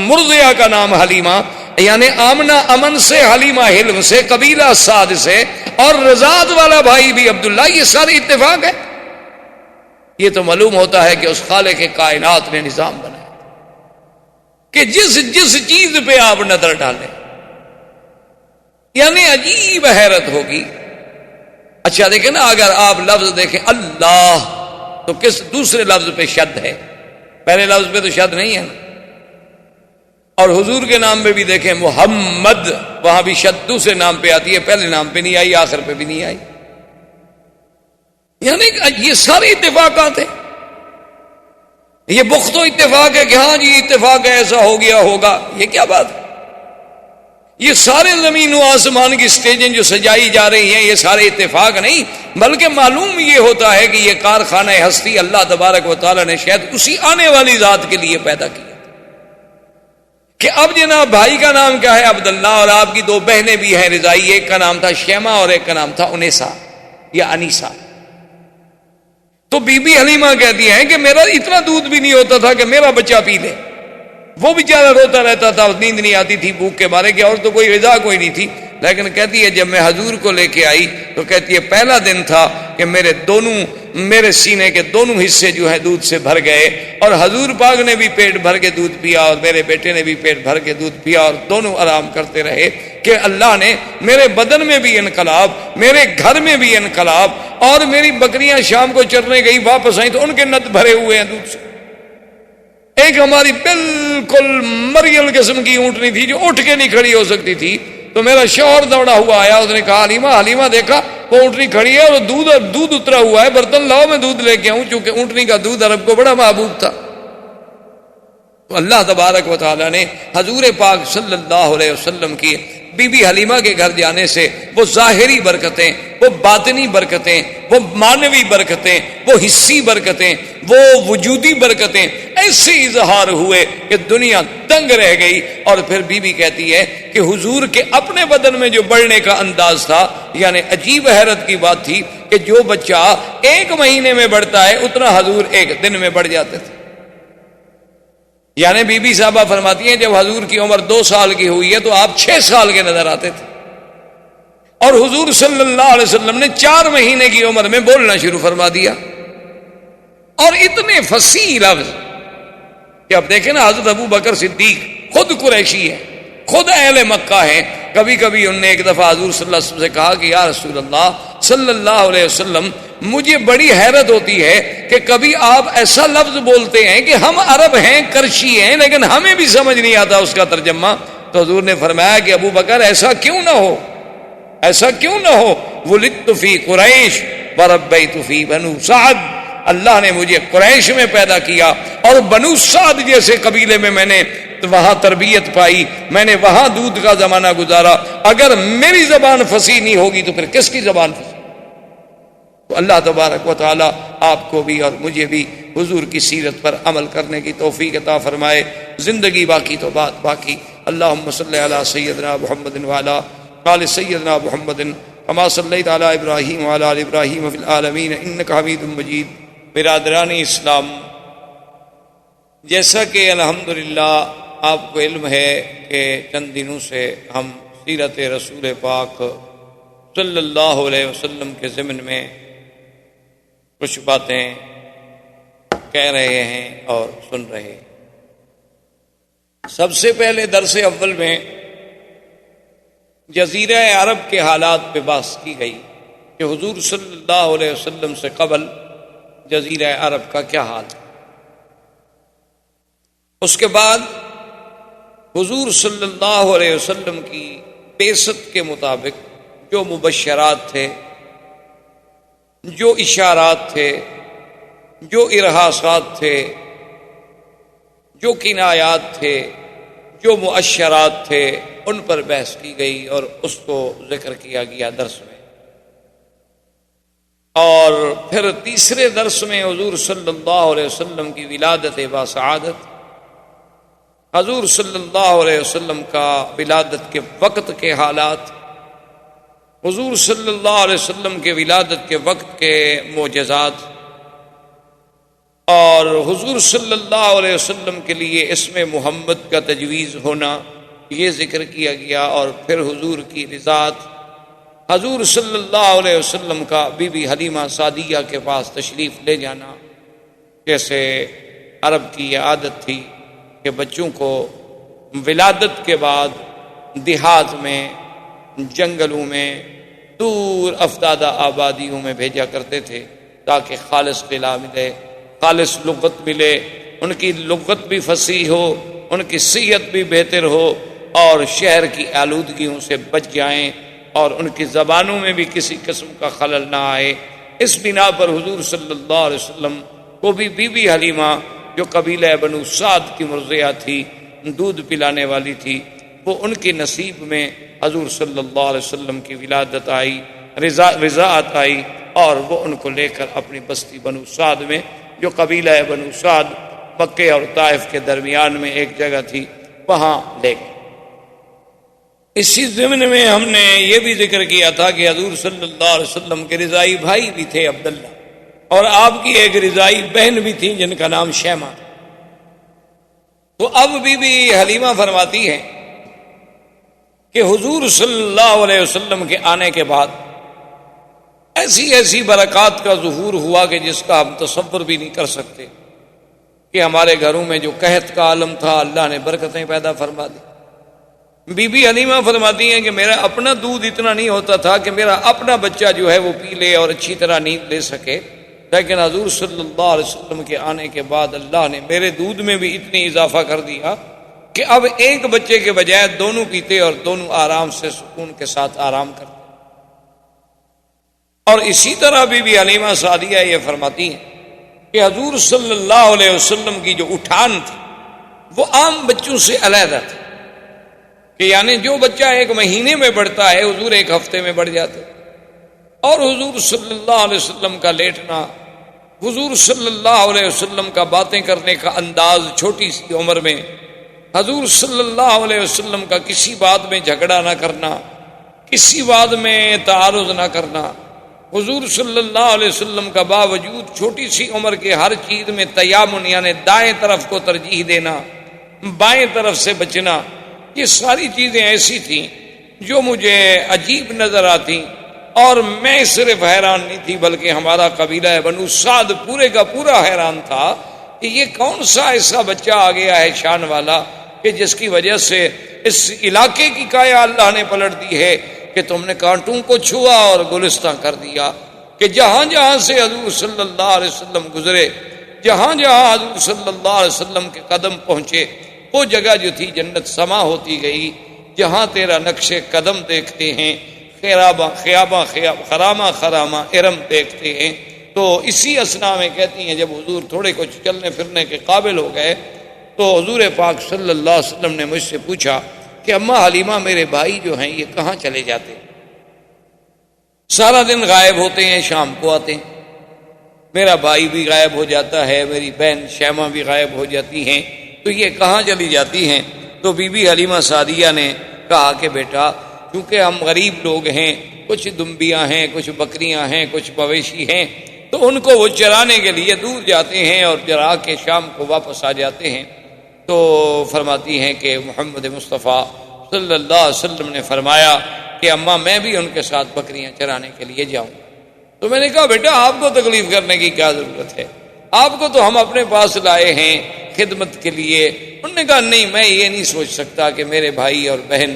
مرضیہ کا نام حلیمہ، یعنی آمنہ امن سے، حلیمہ حلم سے، قبیلہ سعد سے، اور رضاعت والا بھائی بھی عبداللہ۔ یہ سارے اتفاق ہے۔ یہ تو معلوم ہوتا ہے کہ اس خالق کائنات نے نظام بنایا کہ جس چیز پہ آپ نظر ڈالیں، یعنی عجیب حیرت ہوگی۔ اچھا دیکھیں نا، اگر آپ لفظ دیکھیں اللہ تو کس دوسرے لفظ پہ شد ہے، پہلے لفظ پہ تو شد نہیں ہے نا۔ اور حضور کے نام پہ بھی دیکھیں محمد، وہاں بھی شد دوسرے نام پہ آتی ہے، پہلے نام پہ نہیں آئی، آخر پہ بھی نہیں آئی۔ یعنی یہ سارے اتفاقات ہیں۔ یہ بخت و اتفاق ہے کہ ہاں جی اتفاق ہے، ایسا ہو گیا ہوگا، یہ کیا بات ہے؟ یہ سارے زمین و آسمان کی سٹیجیں جو سجائی جا رہی ہیں، یہ سارے اتفاق نہیں، بلکہ معلوم یہ ہوتا ہے کہ یہ کارخانہ ہستی اللہ تبارک و تعالیٰ نے شاید اسی آنے والی ذات کے لیے پیدا کیا کہ اب جناب بھائی کا نام کیا ہے؟ عبداللہ، اور آپ کی دو بہنیں بھی ہیں رضائی، ایک کا نام تھا شیمہ اور ایک کا نام تھا انیسا یا انیسا۔ تو بی بی حلیمہ کہتی ہیں کہ میرا اتنا دودھ بھی نہیں ہوتا تھا کہ میرا بچہ پی لے، وہ بیچارہ روتا رہتا تھا، نیند نہیں آتی تھی بھوک کے مارے، کہ اور تو کوئی غذا کوئی نہیں تھی۔ لیکن کہتی ہے جب میں حضور کو لے کے آئی تو کہتی ہے پہلا دن تھا کہ میرے سینے کے دونوں حصے جو ہیں دودھ سے بھر گئے، اور حضور پاک نے بھی پیٹ بھر کے دودھ پیا اور میرے بیٹے نے بھی پیٹ بھر کے دودھ پیا، اور دونوں آرام کرتے رہے کہ اللہ نے میرے بدن میں بھی انقلاب، میرے گھر میں بھی انقلاب، اور میری بکریاں شام کو چرنے گئی، واپس آئیں تو ان کے نت بھرے ہوئے ہیں دودھ سے۔ ایک ہماری بالکل مریل قسم کی اونٹنی تھی جو اٹھ کے نہیں کھڑی ہو سکتی تھی، تو میرا شوہر دوڑا ہوا آیا، اس نے کہا حلیمہ دیکھا وہ اونٹنی کھڑی ہے اور دودھ اترا ہوا ہے، برتن لاؤ میں دودھ لے کے آؤں، چونکہ اونٹنی کا دودھ عرب کو بڑا محبوب تھا۔ تو اللہ تبارک و تعالیٰ نے حضور پاک صلی اللہ علیہ وسلم کی بی بی حلیمہ کے گھر جانے سے وہ ظاہری برکتیں، وہ باطنی برکتیں، وہ معنوی برکتیں، وہ حصی برکتیں، وہ وجودی برکتیں ایسے اظہار ہوئے کہ دنیا دنگ رہ گئی۔ اور پھر بی بی کہتی ہے کہ حضور کے اپنے بدن میں جو بڑھنے کا انداز تھا، یعنی عجیب حیرت کی بات تھی کہ جو بچہ 1 مہینے میں بڑھتا ہے اتنا حضور 1 دن میں بڑھ جاتے تھے۔ یعنی بی بی صاحبہ فرماتی ہیں جب حضور کی عمر 2 سال کی ہوئی ہے تو آپ 6 سال کے نظر آتے تھے، اور حضور صلی اللہ علیہ وسلم نے 4 مہینے کی عمر میں بولنا شروع فرما دیا، اور اتنے فصیح لفظ کہ اب دیکھیں نا، حضرت ابو بکر صدیق خود قریشی ہے، خود اہل مکہ ہیں۔ کبھی کبھی انہوں نے ایک دفعہ حضور صلی اللہ علیہ وسلم سے کہا کہ یا رسول اللہ صلی اللہ علیہ وسلم، مجھے بڑی حیرت ہوتی ہے کہ کبھی آپ ایسا لفظ بولتے ہیں کہ ہم عرب ہیں، کرشی ہیں، لیکن ہمیں بھی سمجھ نہیں آتا اس کا ترجمہ۔ تو حضور نے فرمایا کہ ابو بکر ایسا کیوں نہ ہو، ایسا کیوں نہ ہو، ولدت فی قریش وربیت فی بنو سعد، اللہ نے مجھے قریش میں پیدا کیا اور بنو سعد جیسے قبیلے میں نے وہاں تربیت پائی، میں نے وہاں دودھ کا زمانہ گزارا۔ اگر میری زبان فصیح نہیں ہوگی تو پھر کس کی زبان فصیح؟ تو اللہ تبارک و تعالی آپ کو بھی اور مجھے بھی حضور کی سیرت پر عمل کرنے کی توفیق عطا فرمائے۔ زندگی باقی تو بات باقی۔ اللہم صلی علی سیدنا محمد وعلی آل سیدنا محمد کما صلیت علی ابراہیم وعلی آل ابراہیم فی العالمین انک حمید مجید۔ برادران اسلام، جیسا کہ الحمدللہ آپ کو علم ہے کہ چند دنوں سے ہم سیرت رسول پاک صلی اللہ علیہ وسلم کے ضمن میں کچھ باتیں کہہ رہے ہیں اور سن رہے ہیں۔ سب سے پہلے درس اول میں جزیرہ عرب کے حالات پہ بحث کی گئی کہ حضور صلی اللہ علیہ وسلم سے قبل جزیرہ عرب کا کیا حال ہے۔ اس کے بعد حضور صلی اللہ علیہ وسلم کی بعثت کے مطابق جو مبشرات تھے، جو اشارات تھے، جو ارہاسات تھے، جو کنایات تھے، جو مؤشرات تھے، ان پر بحث کی گئی اور اس کو ذکر کیا گیا درس میں۔ اور پھر تیسرے درس میں حضور صلی اللہ علیہ وسلم کی ولادت باسعادت، حضور صلی اللہ علیہ وسلم کا ولادت کے وقت کے حالات، حضور صلی اللہ علیہ وسلم کے ولادت کے وقت کے معجزات، اور حضور صلی اللہ علیہ وسلم کے لیے اسم محمد کا تجویز ہونا، یہ ذکر کیا گیا۔ اور پھر حضور کی رضاعت، حضور صلی اللہ علیہ وسلم کا بی بی حلیمہ سعدیہ کے پاس تشریف لے جانا، جیسے عرب کی یہ عادت تھی کہ بچوں کو ولادت کے بعد دیہات میں، جنگلوں میں، دور افتادہ آبادیوں میں بھیجا کرتے تھے تاکہ خالص غذا ملے، خالص لغت ملے، ان کی لغت بھی فصیح ہو، ان کی صحت بھی بہتر ہو، اور شہر کی آلودگیوں سے بچ جائیں، اور ان کی زبانوں میں بھی کسی قسم کا خلل نہ آئے۔ اس بنا پر حضور صلی اللہ علیہ وسلم کو بھی بی بی حلیمہ جو قبیلہ بنو سعد کی مرضیہ تھی، دودھ پلانے والی تھی، وہ ان کی نصیب میں حضور صلی اللہ علیہ وسلم کی ولادت آئی، رضاعت آئی، اور وہ ان کو لے کر اپنی بستی بنو سعد میں، جو قبیلہ بنو سعد مکہ اور طائف کے درمیان میں ایک جگہ تھی، وہاں لے گئے۔ اسی ضمن میں ہم نے یہ بھی ذکر کیا تھا کہ حضور صلی اللہ علیہ وسلم کے رضائی بھائی بھی تھے عبداللہ، اور آپ کی ایک رضائی بہن بھی تھی جن کا نام شیمہ تھا۔ تو اب بی بی حلیمہ فرماتی ہے کہ حضور صلی اللہ علیہ وسلم کے آنے کے بعد ایسی ایسی برکات کا ظہور ہوا کہ جس کا ہم تصور بھی نہیں کر سکتے، کہ ہمارے گھروں میں جو قحط کا عالم تھا اللہ نے برکتیں پیدا فرما دی۔ بی بی حلیمہ فرماتی ہیں کہ میرا اپنا دودھ اتنا نہیں ہوتا تھا کہ میرا اپنا بچہ جو ہے وہ پی لے اور اچھی طرح نیند لے سکے، لیکن حضور صلی اللہ علیہ وسلم کے آنے کے بعد اللہ نے میرے دودھ میں بھی اتنی اضافہ کر دیا کہ اب ایک بچے کے بجائے دونوں پیتے اور دونوں آرام سے سکون کے ساتھ آرام کرتے۔ اور اسی طرح بی بی حلیمہ سعدیہ یہ فرماتی ہیں کہ حضور صلی اللہ علیہ وسلم کی جو اٹھان تھی وہ عام بچوں سے علیحدہ تھی، کہ یعنی جو بچہ 1 مہینے میں بڑھتا ہے حضور 1 ہفتے میں بڑھ جاتے. اور حضور صلی اللہ علیہ وسلم کا لیٹنا، حضور صلی اللہ علیہ وسلم کا باتیں کرنے کا انداز چھوٹی سی عمر میں، حضور صلی اللہ علیہ وسلم کا کسی بات میں جھگڑا نہ کرنا، کسی بات میں تعارض نہ کرنا، حضور صلی اللہ علیہ وسلم کا باوجود چھوٹی سی عمر کے ہر چیز میں تیامن یعنی دائیں طرف کو ترجیح دینا، بائیں طرف سے بچنا، یہ ساری چیزیں ایسی تھیں جو مجھے عجیب نظر آتی. اور میں صرف حیران نہیں تھی بلکہ ہمارا قبیلہ بنو سعد پورے کا پورا حیران تھا کہ یہ کون سا ایسا بچہ آ گیا ہے شان والا کہ جس کی وجہ سے اس علاقے کی کایا اللہ نے پلٹ دی ہے کہ تم نے کانٹوں کو چھوا اور گلستان کر دیا، کہ جہاں جہاں سے حضور صلی اللہ علیہ وسلم گزرے، جہاں جہاں حضور صلی اللہ علیہ وسلم کے قدم پہنچے، وہ جگہ جو تھی جنت سما ہوتی گئی. جہاں تیرا نقش قدم دیکھتے ہیں، خرامہ خرامہ ارم دیکھتے ہیں. تو اسی اسنا میں کہتی ہیں جب حضور تھوڑے کچھ چلنے پھرنے کے قابل ہو گئے تو حضور پاک صلی اللہ علیہ وسلم نے مجھ سے پوچھا کہ اماں حلیمہ میرے بھائی جو ہیں یہ کہاں چلے جاتے ہیں؟ سارا دن غائب ہوتے ہیں، شام کو آتے ہیں. میرا بھائی بھی غائب ہو جاتا ہے، میری بہن شیمہ بھی غائب ہو جاتی ہیں، تو یہ کہاں چلی جاتی ہیں؟ تو بی بی حلیمہ سعدیہ نے کہا کہ بیٹا کیونکہ ہم غریب لوگ ہیں، کچھ دمبیاں ہیں، کچھ بکریاں ہیں، کچھ مویشی ہیں، تو ان کو وہ چرانے کے لیے دور جاتے ہیں اور چرا کے شام کو واپس آ جاتے ہیں. تو فرماتی ہیں کہ محمد مصطفیٰ صلی اللہ علیہ وسلم نے فرمایا کہ اماں میں بھی ان کے ساتھ بکریاں چرانے کے لیے جاؤں. تو میں نے کہا بیٹا آپ کو تکلیف کرنے کی کیا ضرورت ہے، آپ کو تو ہم اپنے پاس لائے ہیں خدمت کے لیے. انہوں نے کہا نہیں، میں یہ نہیں سوچ سکتا کہ میرے بھائی اور بہن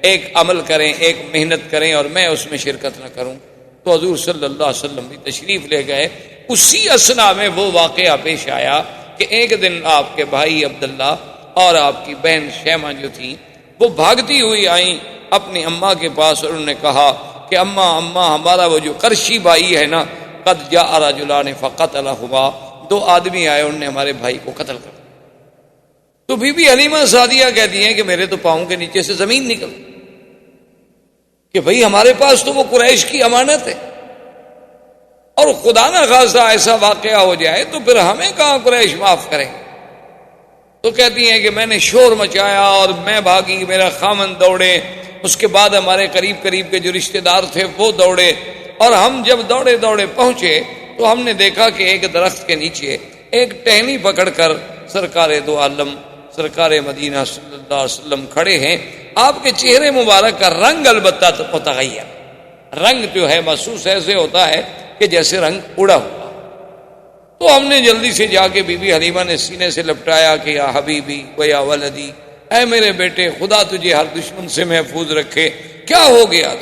ایک عمل کریں، ایک محنت کریں اور میں اس میں شرکت نہ کروں. تو حضور صلی اللہ علیہ وسلم بھی تشریف لے گئے. اسی اسنا میں وہ واقعہ پیش آیا کہ ایک دن آپ کے بھائی عبداللہ اور آپ کی بہن شیمہ جو تھیں وہ بھاگتی ہوئی آئیں اپنی اماں کے پاس اور انہوں نے کہا کہ اماں ہمارا وہ جو قرشی بھائی ہے نا، قد جاء رجلان فقتلہما، 2 آدمی آئے انہوں نے ہمارے بھائی کو قتل کر. تو بی بی حلیمہ سعدیہ کہتی ہیں کہ میرے تو پاؤں کے نیچے سے زمین نکل کہ بھئی ہمارے پاس تو وہ قریش کی امانت ہے اور خدا نہ خواستہ ایسا واقعہ ہو جائے تو پھر ہمیں کہاں قریش معاف کریں. تو کہتی ہیں کہ میں نے شور مچایا اور میں بھاگی، میرا خامن دوڑے، اس کے بعد ہمارے قریب کے جو رشتہ دار تھے وہ دوڑے، اور ہم جب دوڑے پہنچے تو ہم نے دیکھا کہ ایک درخت کے نیچے ایک ٹہنی پکڑ کر سرکار دو عالم سرکار مدینہ صلی اللہ علیہ وسلم کھڑے ہیں. آپ کے چہرے مبارک کا رنگ البتہ تو متغیر، رنگ جو ہے محسوس ایسے ہوتا ہے کہ جیسے رنگ اڑا ہوا. تو ہم نے جلدی سے جا کے بی بی حلیمہ نے سینے سے لپٹایا کہ یا حبیبی و یا ولدی، اے میرے بیٹے خدا تجھے ہر دشمن سے محفوظ رکھے، کیا ہو گیا؟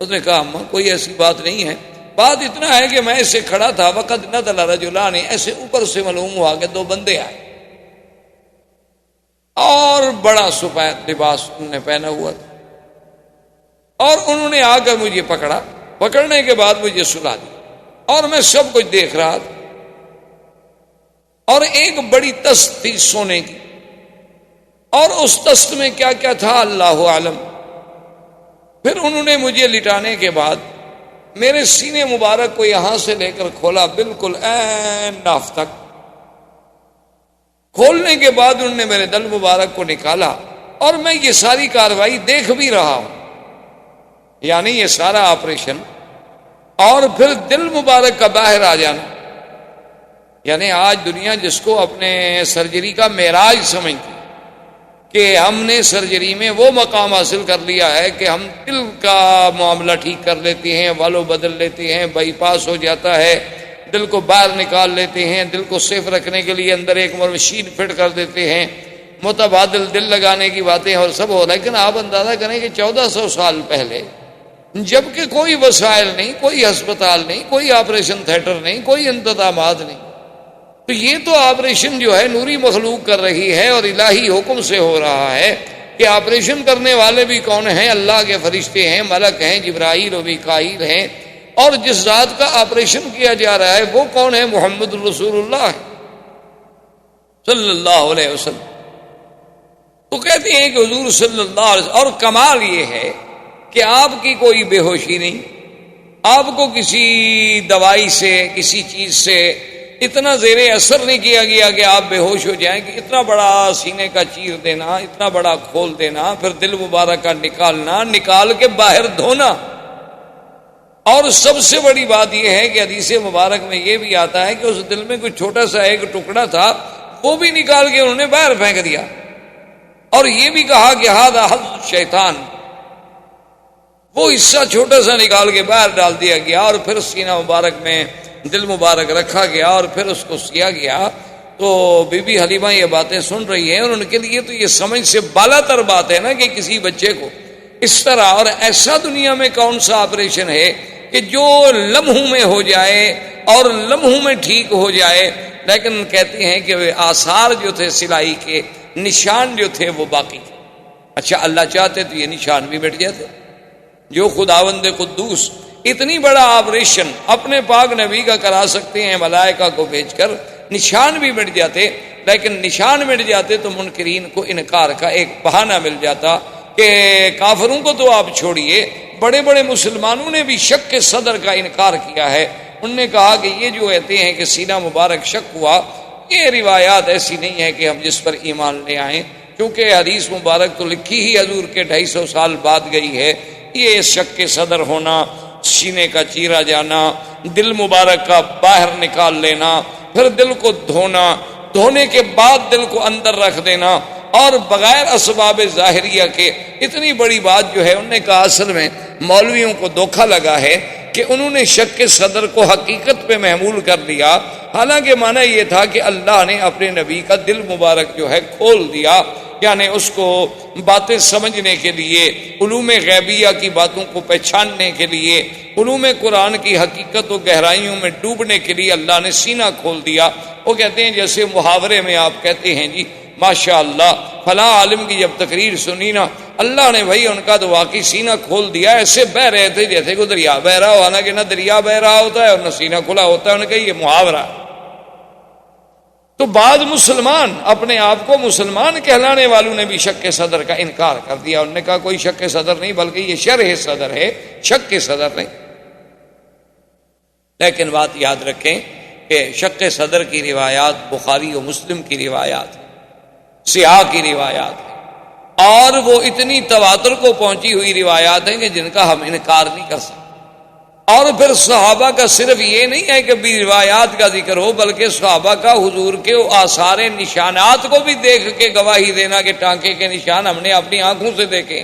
اس نے کہا اماں کوئی ایسی بات نہیں ہے، بات اتنا ہے کہ میں ایسے کھڑا تھا وقت نزل رجلان، ایسے اوپر سے معلوم ہوا کہ 2 بندے آئے اور بڑا سفید لباس انہوں نے پہنا ہوا تھا، اور انہوں نے آ کر مجھے پکڑا، پکڑنے کے بعد مجھے سلا دیا اور میں سب کچھ دیکھ رہا تھا. اور ایک بڑی تست تھی سونے کی، اور اس تست میں کیا کیا تھا اللہ عالم. پھر انہوں نے مجھے لٹانے کے بعد میرے سینے مبارک کو یہاں سے لے کر کھولا بالکل عین ناف تک. کھولنے کے بعد انہوں نے میرے دل مبارک کو نکالا اور میں یہ ساری کاروائی دیکھ بھی رہا ہوں، یعنی یہ سارا آپریشن اور پھر دل مبارک کا باہر آ جانا. یعنی آج دنیا جس کو اپنے سرجری کا معراج سمجھتی کہ ہم نے سرجری میں وہ مقام حاصل کر لیا ہے کہ ہم دل کا معاملہ ٹھیک کر لیتے ہیں، والو بدل لیتے ہیں، بائی پاس ہو جاتا ہے، دل کو باہر نکال لیتے ہیں، دل کو سیف رکھنے کے لیے اندر ایک مشین فٹ کر دیتے ہیں، متبادل دل لگانے کی باتیں اور سب ہو. لیکن آپ اندازہ کریں کہ 1400 سال پہلے جبکہ کوئی وسائل نہیں، کوئی ہسپتال نہیں، کوئی آپریشن تھیٹر نہیں، کوئی انتظامات نہیں، تو یہ تو آپریشن جو ہے نوری مخلوق کر رہی ہے اور الہی حکم سے ہو رہا ہے. کہ آپریشن کرنے والے بھی کون ہیں؟ اللہ کے فرشتے ہیں، ملک ہیں، جبرائیل و میکائیل ہیں. اور جس ذات کا آپریشن کیا جا رہا ہے وہ کون ہے؟ محمد رسول اللہ صلی اللہ علیہ وسلم. تو کہتے ہیں کہ حضور صلی اللہ علیہ وسلم، اور کمال یہ ہے کہ آپ کی کوئی بے ہوشی نہیں، آپ کو کسی دوائی سے کسی چیز سے اتنا زیر اثر نہیں کیا گیا کہ آپ بے ہوش ہو جائیں، کہ اتنا بڑا سینے کا چیر دینا، اتنا بڑا کھول دینا، پھر دل مبارک کا نکالنا، نکال کے باہر دھونا۔ اور سب سے بڑی بات یہ ہے کہ حدیث مبارک میں یہ بھی آتا ہے کہ اس دل میں کوئی چھوٹا سا ایک ٹکڑا تھا، وہ بھی نکال کے انہوں نے باہر پھینک دیا، اور یہ بھی کہا کہ ھذا حظ شیطان، وہ حصہ چھوٹا سا نکال کے باہر ڈال دیا گیا، اور پھر سینہ مبارک میں دل مبارک رکھا گیا، اور پھر اس کو سیا گیا۔ تو بی بی حلیمہ یہ باتیں سن رہی ہیں، اور ان کے لیے تو یہ سمجھ سے بالا تر بات ہے نا کہ کسی بچے کو اس طرح، اور ایسا دنیا میں کون سا آپریشن ہے کہ جو لمحوں میں ہو جائے اور لمحوں میں ٹھیک ہو جائے، لیکن کہتے ہیں کہ وہ آثار جو تھے سلائی کے، نشان جو تھے وہ باقی تھے۔ اچھا اللہ چاہتے تو یہ نشان بھی مٹ جاتے، جو خداوند قدوس اتنی بڑا آپریشن اپنے پاک نبی کا کرا سکتے ہیں ملائکہ کو بھیج کر، نشان بھی مٹ جاتے، لیکن نشان مٹ جاتے تو منکرین کو انکار کا ایک بہانہ مل جاتا کہ کافروں کو تو آپ چھوڑیے، بڑے بڑے مسلمانوں نے بھی شک کے صدر کا انکار کیا ہے۔ انہوں نے کہا کہ یہ جو کہتے ہیں کہ سینہ مبارک شک ہوا، یہ روایات ایسی نہیں ہے کہ ہم جس پر ایمان لے آئیں، کیونکہ حدیث مبارک تو لکھی ہی حضور کے 250 سال بعد گئی ہے۔ یہ شک کے صدر ہونا، سینے کا چیرا جانا، دل مبارک کا باہر نکال لینا، پھر دل کو دھونا، دھونے کے بعد دل کو اندر رکھ دینا، اور بغیر اسباب ظاہریہ کے، اتنی بڑی بات جو ہے۔ انہوں نے کہا اصل میں مولویوں کو دھوکہ لگا ہے کہ انہوں نے شک کے صدر کو حقیقت پہ محمول کر لیا، حالانکہ معنی یہ تھا کہ اللہ نے اپنے نبی کا دل مبارک جو ہے کھول دیا، یعنی اس کو باتیں سمجھنے کے لیے، علوم غیبیہ کی باتوں کو پہچاننے کے لیے، علوم قرآن کی حقیقت و گہرائیوں میں ڈوبنے کے لیے اللہ نے سینہ کھول دیا۔ وہ کہتے ہیں جیسے محاورے میں آپ کہتے ہیں جی ماشاء اللہ فلاں عالم کی جب تقریر سنی نا، اللہ نے بھائی ان کا تو واقعی سینہ کھول دیا، ایسے بہ رہے تھے جیسے کوئی دریا بہ رہا ہو، حالانکہ نہ دریا بہ رہا ہوتا ہے اور نہ سینہ کھلا ہوتا ہے۔ انہوں نے کہا یہ محاورہ۔ تو بعض مسلمان اپنے آپ کو مسلمان کہلانے والوں نے بھی شک کے صدر کا انکار کر دیا۔ انہوں نے کہا کوئی شک کے صدر نہیں، بلکہ یہ شرح صدر ہے، شک کے صدر نہیں۔ لیکن بات یاد رکھیں کہ شک کے صدر کی روایات بخاری و مسلم کی روایات، سیاح کی روایات ہیں، اور وہ اتنی تواتر کو پہنچی ہوئی روایات ہیں کہ جن کا ہم انکار نہیں کر سکتے۔ اور پھر صحابہ کا صرف یہ نہیں ہے کہ بھی روایات کا ذکر ہو، بلکہ صحابہ کا حضور کے آثار نشانات کو بھی دیکھ کے گواہی دینا کہ ٹانکے کے نشان ہم نے اپنی آنکھوں سے دیکھے۔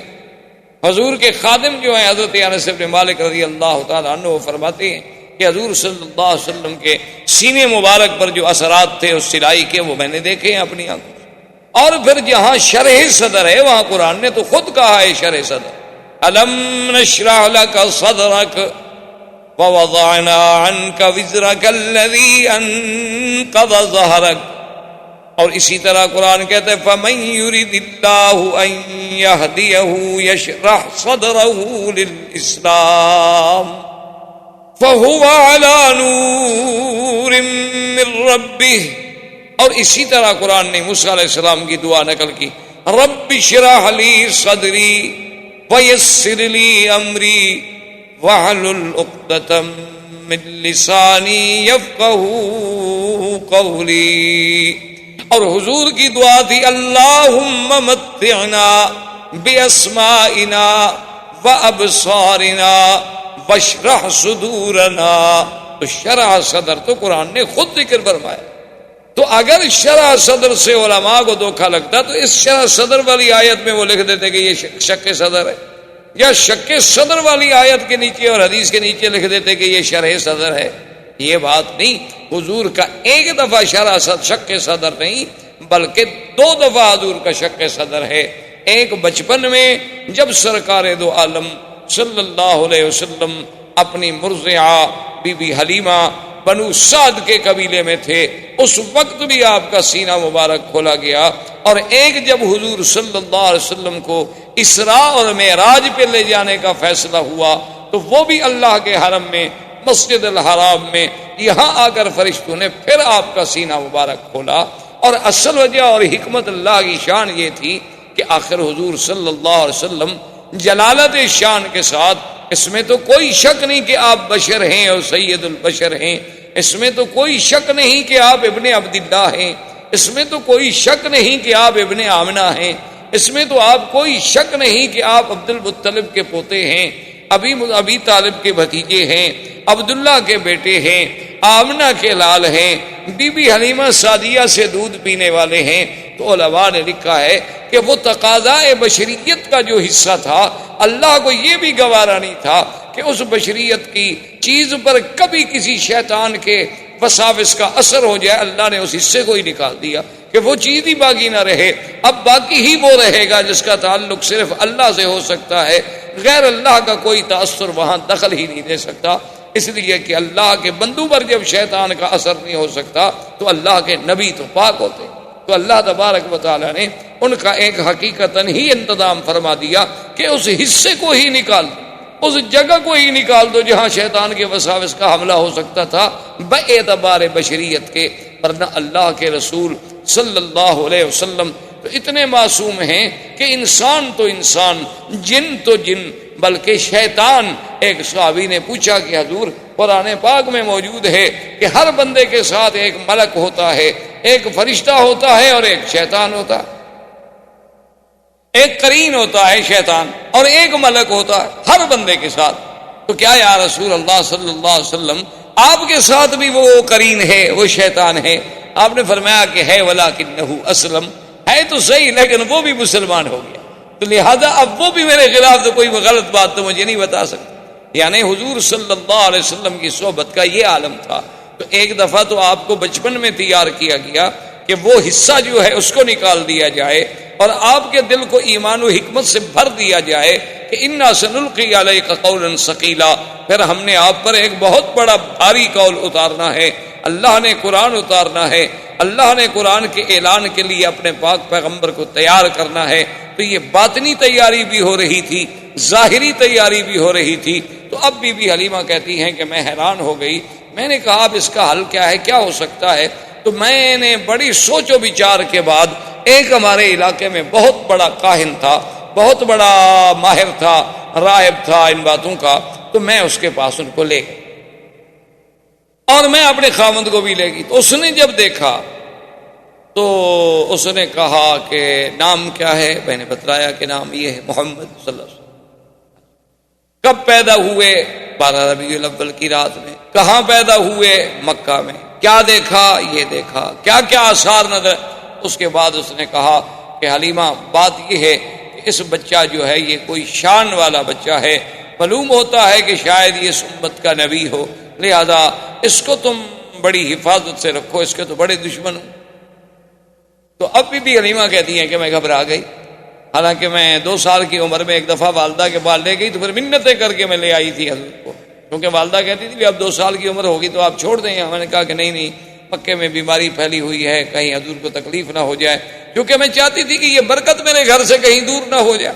حضور کے خادم جو ہیں حضرت انس بن مالک رضی اللہ تعالیٰ عنہ، وہ فرماتے ہیں کہ حضور صلی اللہ علیہ وسلم کے سینے مبارک پر جو اثرات تھے اس سلائی کے، وہ میں نے دیکھے ہیں اپنی آنکھوں سے۔ اور پھر جہاں شرح صدر ہے وہاں قرآن نے تو خود کہا ہے شرح صدر، الم نشرح لک صدرک ووضعنا عنك وزرك الذي انقض ظهرك۔ اور اسی طرح قرآن کہتا ہے فمن يرد الله ان يهديه يشرح صدره للاسلام فهو على نور من ربه۔ اور اسی طرح قرآن نے موسیٰ علیہ السلام کی دعا نقل کی، رب اشرح لي صدري ويسر لي امري وَاحْلُلْ عُقْدَةً مِّن لِّسَانِي يَفْقَهُوا قَوْلِي۔ اور حضور کی دعا تھی اللہم متعنا بِأَسْمَائِنَا وَأَبْصَارِنَا وَاشْرَحْ صُدُورَنَا۔ تو شرح صدر تو قرآن نے خود ذکر فرمایا۔ تو اگر شرح صدر سے علماء کو دھوکہ لگتا تو اس شرح صدر والی آیت میں وہ لکھ دیتے کہ یہ شک صدر ہے، یا شک صدر والی آیت کے نیچے اور حدیث کے نیچے لکھ دیتے کہ یہ شرح صدر ہے۔ یہ بات نہیں، حضور کا ایک دفعہ شرح شک صدر نہیں بلکہ 2 دفعہ حضور کا شک صدر ہے۔ ایک بچپن میں جب سرکار دو عالم صلی اللہ علیہ وسلم اپنی مرضعہ بی بی حلیمہ بنو سعد کے قبیلے میں تھے، اس وقت بھی آپ کا سینہ مبارک کھولا گیا۔ اور ایک جب حضور صلی اللہ علیہ وسلم کو اسراء اور معراج پہ لے جانے کا فیصلہ ہوا تو وہ بھی اللہ کے حرم میں مسجد الحرام میں یہاں آ کر فرشتوں نے پھر آپ کا سینہ مبارک کھولا۔ اور اصل وجہ اور حکمت اللہ کی شان یہ تھی کہ کہ آخر حضور صلی اللہ علیہ وسلم جلالت شان کے ساتھ، اس میں تو کوئی شک نہیں کہ آپ بشر ہیں اور سید البشر ہیں، اس میں تو کوئی شک نہیں کہ آپ ابن عبداللہ ہیں، اس میں تو کوئی شک نہیں کہ آپ ابن آمنہ ہیں، اس میں تو آپ کوئی شک نہیں کہ آپ عبد المطلب کے پوتے ہیں، ابی طالب کے بھتیجے ہیں، عبداللہ کے بیٹے ہیں، آمنہ کے لال ہیں، بی بی حلیمہ سعدیہ سے دودھ پینے والے ہیں۔ تو علماء نے لکھا ہے کہ وہ تقاضائے بشریت کا جو حصہ تھا، اللہ کو یہ بھی گوارا نہیں تھا کہ اس بشریت کی چیز پر کبھی کسی شیطان کے وساوس کا اثر ہو جائے۔ اللہ نے اس حصے کو ہی نکال دیا کہ وہ چیز ہی باقی نہ رہے، اب باقی ہی وہ رہے گا جس کا تعلق صرف اللہ سے ہو سکتا ہے، غیر اللہ کا کوئی تاثر وہاں دخل ہی نہیں دے سکتا، اس لیے کہ اللہ کے بندوں پر جب شیطان کا اثر نہیں ہو سکتا تو اللہ کے نبی تو پاک ہوتے۔ تو اللہ تبارک و تعالیٰ نے ان کا ایک حقیقتاً ہی انتظام فرما دیا کہ اس حصے کو ہی نکال دو، اس جگہ کو ہی نکال دو جہاں شیطان کے وساوس کا حملہ ہو سکتا تھا باعتبار بشریت کے، ورنہ اللہ کے رسول صلی اللہ علیہ وسلم تو اتنے معصوم ہیں کہ انسان تو انسان، جن تو جن، بلکہ شیطان۔ ایک صحابی نے پوچھا کہ حضور قرآن پاک میں موجود ہے کہ ہر بندے کے ساتھ ایک ملک ہوتا ہے، ایک فرشتہ ہوتا ہے اور ایک شیطان ہوتا ہے، ایک قرین ہوتا ہے شیطان اور ایک ملک ہوتا ہے ہر بندے کے ساتھ، تو کیا یا رسول اللہ صلی اللہ علیہ وسلم آپ کے ساتھ بھی وہ قرین ہے، وہ شیطان ہے؟ آپ نے فرمایا کہ ہے ولکنہ اسلم، ہے تو صحیح لیکن وہ بھی مسلمان ہو گیا، تو لہذا اب وہ بھی میرے خلاف تو کوئی غلط بات تو مجھے نہیں بتا سکتا۔ یعنی حضور صلی اللہ علیہ وسلم کی صحبت کا یہ عالم تھا۔ تو ایک دفعہ تو آپ کو بچپن میں تیار کیا گیا کہ وہ حصہ جو ہے اس کو نکال دیا جائے اور آپ کے دل کو ایمان و حکمت سے بھر دیا جائے کہ انا سنلقی علیک قولا ثقیلا، پھر ہم نے آپ پر ایک بہت بڑا بھاری قول اتارنا ہے، اللہ نے قرآن اتارنا ہے، اللہ نے قرآن کے اعلان کے لیے اپنے پاک پیغمبر کو تیار کرنا ہے۔ تو یہ باطنی تیاری بھی ہو رہی تھی، ظاہری تیاری بھی ہو رہی تھی۔ تو اب بی بی حلیمہ کہتی ہیں کہ میں حیران ہو گئی، میں نے کہا اب اس کا حل کیا ہے، کیا ہو سکتا ہے؟ تو میں نے بڑی سوچ و بچار کے بعد، ایک ہمارے علاقے میں بہت بڑا کاہن تھا، بہت بڑا ماہر تھا، راہب تھا ان باتوں کا، تو میں اس کے پاس ان کو لے گئی اور میں اپنے خاوند کو بھی لے گئی۔ تو اس نے جب دیکھا تو اس نے کہا کہ نام کیا ہے؟ میں نے بتلایا کہ نام یہ ہے محمد صلی اللہ علیہ وسلم۔ کب پیدا ہوئے؟ 12 ربیع الاول کی رات میں۔ کہاں پیدا ہوئے؟ مکہ میں۔ کیا دیکھا؟ یہ دیکھا۔ کیا کیا آثار نظر؟ اس کے بعد اس نے کہا کہ حلیمہ بات یہ ہے کہ اس بچہ جو ہے یہ کوئی شان والا بچہ ہے، معلوم ہوتا ہے کہ شاید یہ امت کا نبی ہو، لہذا اس کو تم بڑی حفاظت سے رکھو، اس کے تو بڑے دشمن ہو۔ تو اب بھی حلیمہ کہتی ہیں کہ میں گھبرا گئی، حالانکہ میں 2 سال کی عمر میں ایک دفعہ والدہ کے پاس لے گئی تو پھر منتیں کر کے میں لے آئی تھی حضرت کو، کیونکہ والدہ کہتی تھی کہ اب 2 سال کی عمر ہوگی تو آپ چھوڑ دیں۔ میں نے کہا کہ نہیں، مکے میں بیماری پھیلی ہوئی ہے، کہیں حضور کو تکلیف نہ ہو جائے، کیونکہ میں چاہتی تھی کہ یہ برکت میرے گھر سے کہیں دور نہ ہو جائے،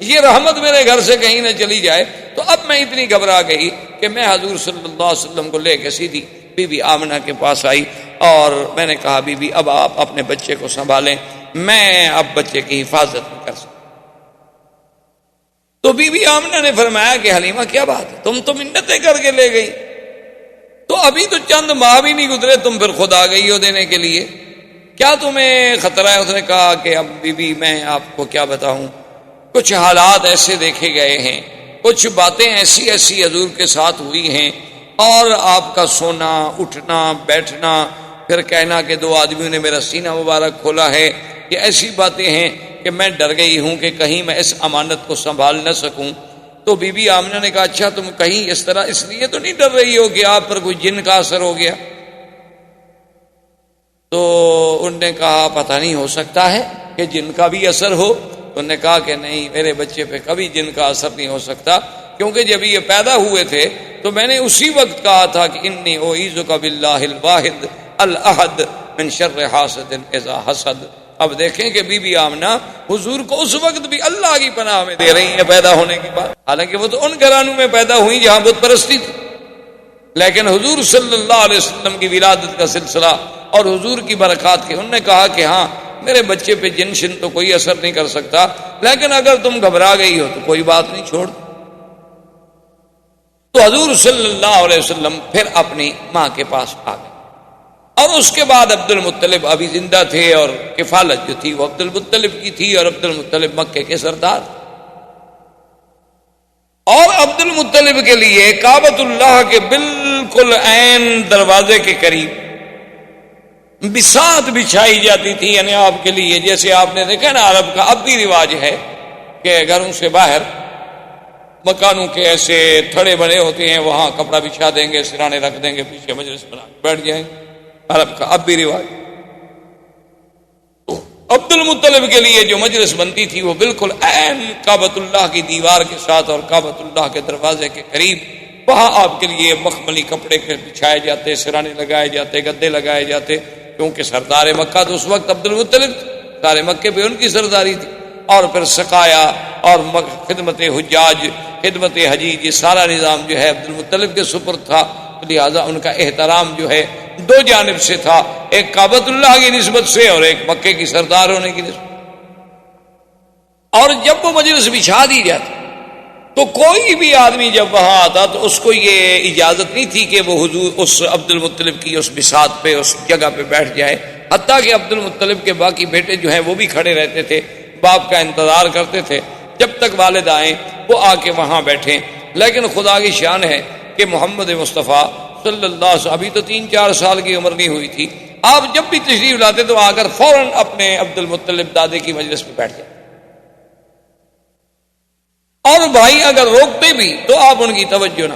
یہ رحمت میرے گھر سے کہیں نہ چلی جائے۔ تو اب میں اتنی گھبرا گئی کہ میں حضور صلی اللہ علیہ وسلم کو لے کے سیدھی بی بی آمنہ کے پاس آئی اور میں نے کہا بی بی اب آپ اپنے بچے کو سنبھالیں، میں اب بچے کی حفاظت نہیں کر سکتا۔ تو بی بی آمنہ نے فرمایا کہ حلیمہ کیا بات ہے، تم تو منتیں کر کے لے گئی، تو ابھی تو چند ماہ بھی نہیں گزرے تم پھر خود آ گئی ہو دینے کے لیے، کیا تمہیں خطرہ ہے؟ اس نے کہا کہ اب بی بی میں آپ کو کیا بتاؤں، کچھ حالات ایسے دیکھے گئے ہیں، کچھ باتیں ایسی ایسی حضور کے ساتھ ہوئی ہیں، اور آپ کا سونا اٹھنا بیٹھنا، پھر کہنا کہ 2 آدمیوں نے میرا سینہ مبارک کھولا ہے، یہ ایسی باتیں ہیں کہ میں ڈر گئی ہوں کہ کہیں میں اس امانت کو سنبھال نہ سکوں۔ تو بی بی آمنہ نے کہا اچھا تم کہیں اس طرح اس لیے تو نہیں ڈر رہی ہو کہ آپ پر کوئی جن کا اثر ہو گیا؟ تو انہوں نے کہا پتہ نہیں، ہو سکتا ہے کہ جن کا بھی اثر ہو۔ انہوں نے کہا کہ نہیں، میرے بچے پہ کبھی جن کا اثر نہیں ہو سکتا، کیونکہ جب یہ پیدا ہوئے تھے تو میں نے اسی وقت کہا تھا کہ انی اعوذک باللہ الواحد الاحد من شر حاسد اذا حسد۔ اب دیکھیں کہ بی بی آمنہ حضور کو اس وقت بھی اللہ کی پناہ میں دے رہی ہیں پیدا ہونے کے بعد، حالانکہ وہ تو ان گھرانوں میں پیدا ہوئی جہاں بت پرستی تھی، لیکن حضور صلی اللہ علیہ وسلم کی ولادت کا سلسلہ اور حضور کی برکات کے، انہوں نے کہا کہ ہاں میرے بچے پہ جن شن تو کوئی اثر نہیں کر سکتا، لیکن اگر تم گھبرا گئی ہو تو کوئی بات نہیں، چھوڑ۔ تو حضور صلی اللہ علیہ وسلم پھر اپنی ماں کے پاس آ گئے، اور اس کے بعد عبد المطلب ابھی زندہ تھے، اور کفالت جو تھی وہ عبد المطلب کی تھی، اور عبد المطلب مکے کے سردار، اور عبد المطلب کے لیے کعبۃ اللہ کے بالکل عین دروازے کے قریب بساط بچھائی جاتی تھی، یعنی آپ کے لیے جیسے آپ نے دیکھا نا عرب کا اب بھی رواج ہے کہ گھروں سے باہر مکانوں کے ایسے تھڑے بنے ہوتے ہیں، وہاں کپڑا بچھا دیں گے، سرانے رکھ دیں گے، پیچھے مجلس بنا کے بیٹھ جائیں گے، عرب کا اب بھی رواج۔ تو عبد المطلب کے لیے جو مجلس بنتی تھی وہ بالکل عین کعبۃ اللہ کی دیوار کے ساتھ اور کعبۃ اللہ کے دروازے کے قریب، وہاں آپ کے لیے مخملی کپڑے کے بچھائے جاتے، سرانے لگائے جاتے، گدے لگائے جاتے، کیونکہ سردار مکہ تو اس وقت عبد المطلب، سارے مکے پہ ان کی سرداری تھی، اور پھر سقایا اور خدمت حجاج، خدمت حجیج، یہ سارا نظام جو ہے عبد المطلب کے سپرد تھا، لہذا ان کا احترام جو ہے دو جانب سے تھا، ایک کعبۃ اللہ کی نسبت سے اور ایک مکے کی سردار ہونے کی نسبت۔ اور جب وہ مجلس بچھا دی جاتی تو کوئی بھی آدمی جب وہاں آتا تو اس کو یہ اجازت نہیں تھی کہ وہ حضور اس عبد المطلب کی اس بساط پہ، اس جگہ پہ بیٹھ جائے، حتیٰ کہ عبد المطلب کے باقی بیٹے جو ہیں وہ بھی کھڑے رہتے تھے، باپ کا انتظار کرتے تھے جب تک والد آئیں وہ آ کے وہاں بیٹھیں۔ لیکن خدا کی شان ہے کہ محمد مصطفیٰ صلی اللہ علیہ وسلم ابھی تو 3-4 سال کی عمر نہیں ہوئی تھی، آپ جب بھی تشریف لاتے تو آ کر فوراً اپنے عبد المطلب دادے کی مجلس پہ بیٹھ جائیں، اور بھائی اگر روکتے بھی تو آپ ان کی توجہ نہ۔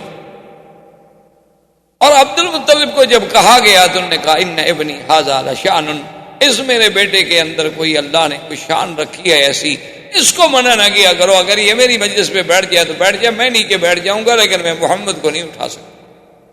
اور عبد المطلب کو جب کہا گیا تو انہوں نے کہا ان ابنی ھذا لشأن، اس میرے بیٹے کے اندر کوئی اللہ نے کوئی شان رکھی ہے ایسی، اس کو منع نہ کیا کرو، اگر یہ میری مجلس پہ بیٹھ جائے تو بیٹھ جائے، میں نیچے بیٹھ جاؤں گا لیکن میں محمد کو نہیں اٹھا سکتا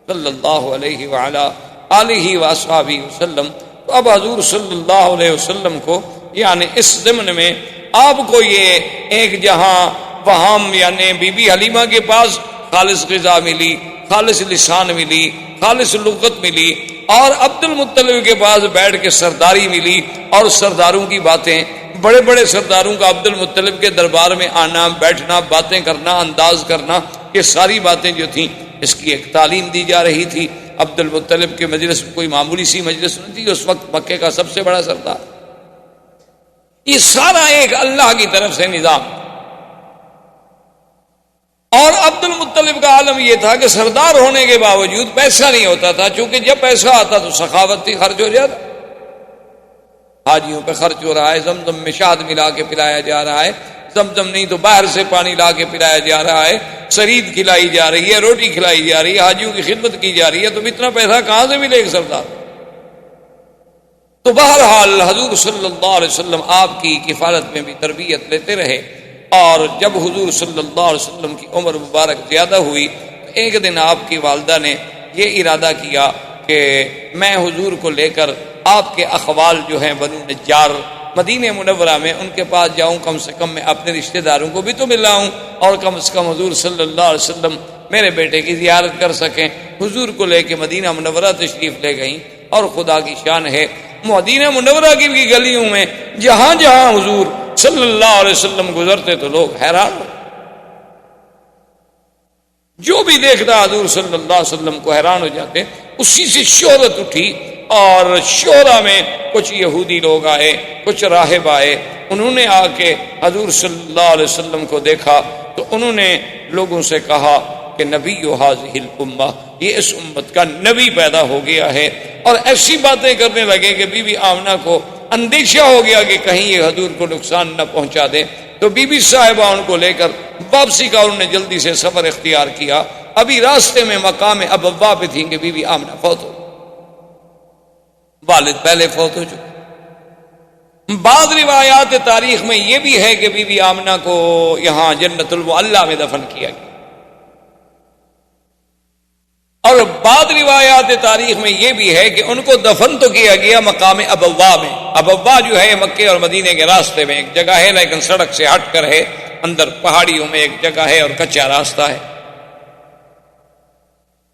صلی اللہ علیہ وعلا آلہ واصحابہ وسلم۔ تو اب حضور صلی اللہ علیہ وسلم کو یعنی اس ضمن میں آپ کو یہ ایک جہاں وہاں یعنی بی بی حلیمہ کے پاس خالص غذا ملی، خالص لسان ملی، خالص لغت ملی، اور عبد المطلب کے پاس بیٹھ کے سرداری ملی، اور سرداروں کی باتیں، بڑے بڑے سرداروں کا عبد المطلب کے دربار میں آنا، بیٹھنا، باتیں کرنا، انداز کرنا، یہ ساری باتیں جو تھیں اس کی ایک تعلیم دی جا رہی تھی۔ عبد المطلب کے مجلس کوئی معمولی سی مجلس نہیں تھی، اس وقت مکے کا سب سے بڑا سردار۔ یہ سارا ایک اللہ کی طرف سے نظام۔ اور عبد المطلب کا عالم یہ تھا کہ سردار ہونے کے باوجود پیسہ نہیں ہوتا تھا، چونکہ جب پیسہ آتا تو سخاوت تھی، خرچ ہو جاتا، حاجیوں پہ خرچ ہو رہا ہے، زمزم میں شہد ملا کے پلایا جا رہا ہے، زمزم نہیں تو باہر سے پانی لا کے پلایا جا رہا ہے، سرید کھلائی جا رہی ہے، روٹی کھلائی جا رہی ہے، حاجیوں کی خدمت کی جا رہی ہے، تو اتنا پیسہ کہاں سے ملے گا سردار؟ تو بہرحال حضور صلی اللہ علیہ وسلم آپ کی کفالت میں بھی تربیت لیتے رہے، اور جب حضور صلی اللہ علیہ وسلم کی عمر مبارک زیادہ ہوئی تو ایک دن آپ کی والدہ نے یہ ارادہ کیا کہ میں حضور کو لے کر آپ کے اخوال جو ہیں بنو نجار مدینہ منورہ میں ان کے پاس جاؤں، کم سے کم میں اپنے رشتہ داروں کو بھی تو ملاؤں، اور کم سے کم حضور صلی اللہ علیہ وسلم میرے بیٹے کی زیارت کر سکیں۔ حضور کو لے کے مدینہ منورہ تشریف لے گئیں، اور خدا کی شان ہے مدینہ منورہ کی گلیوں میں جہاں جہاں حضور صلی اللہ علیہ وسلم گزرتے تو لوگ حیران ہو، جو بھی دیکھتا حضور صلی اللہ علیہ وسلم کو حیران ہو جاتے۔ اسی سے شہرت اٹھی، اور شورا میں کچھ یہودی لوگ آئے، کچھ راہب آئے، انہوں نے آ کے حضور صلی اللہ علیہ وسلم کو دیکھا تو انہوں نے لوگوں سے کہا کہ نبی ھذہ الامہ، یہ اس امت کا نبی پیدا ہو گیا ہے، اور ایسی باتیں کرنے لگے کہ بی بی آمنہ کو اندیشہ ہو گیا کہ کہیں یہ حضور کو نقصان نہ پہنچا دے، تو بی بی صاحبہ ان کو لے کر واپسی کا انہوں نے جلدی سے سفر اختیار کیا۔ ابھی راستے میں مقام ابوا پہ تھیں کہ بی بی آمنہ فوت ہو، والد پہلے فوت ہو چکے۔ بعض روایات تاریخ میں یہ بھی ہے کہ بی بی آمنہ کو یہاں جنت المعلیٰ میں دفن کیا گیا، اور بعض روایات تاریخ میں یہ بھی ہے کہ ان کو دفن تو کیا گیا مقام ابوا میں۔ ابوا جو ہے مکے اور مدینے کے راستے میں ایک جگہ ہے، لیکن سڑک سے ہٹ کر ہے، اندر پہاڑیوں میں ایک جگہ ہے اور کچا راستہ ہے۔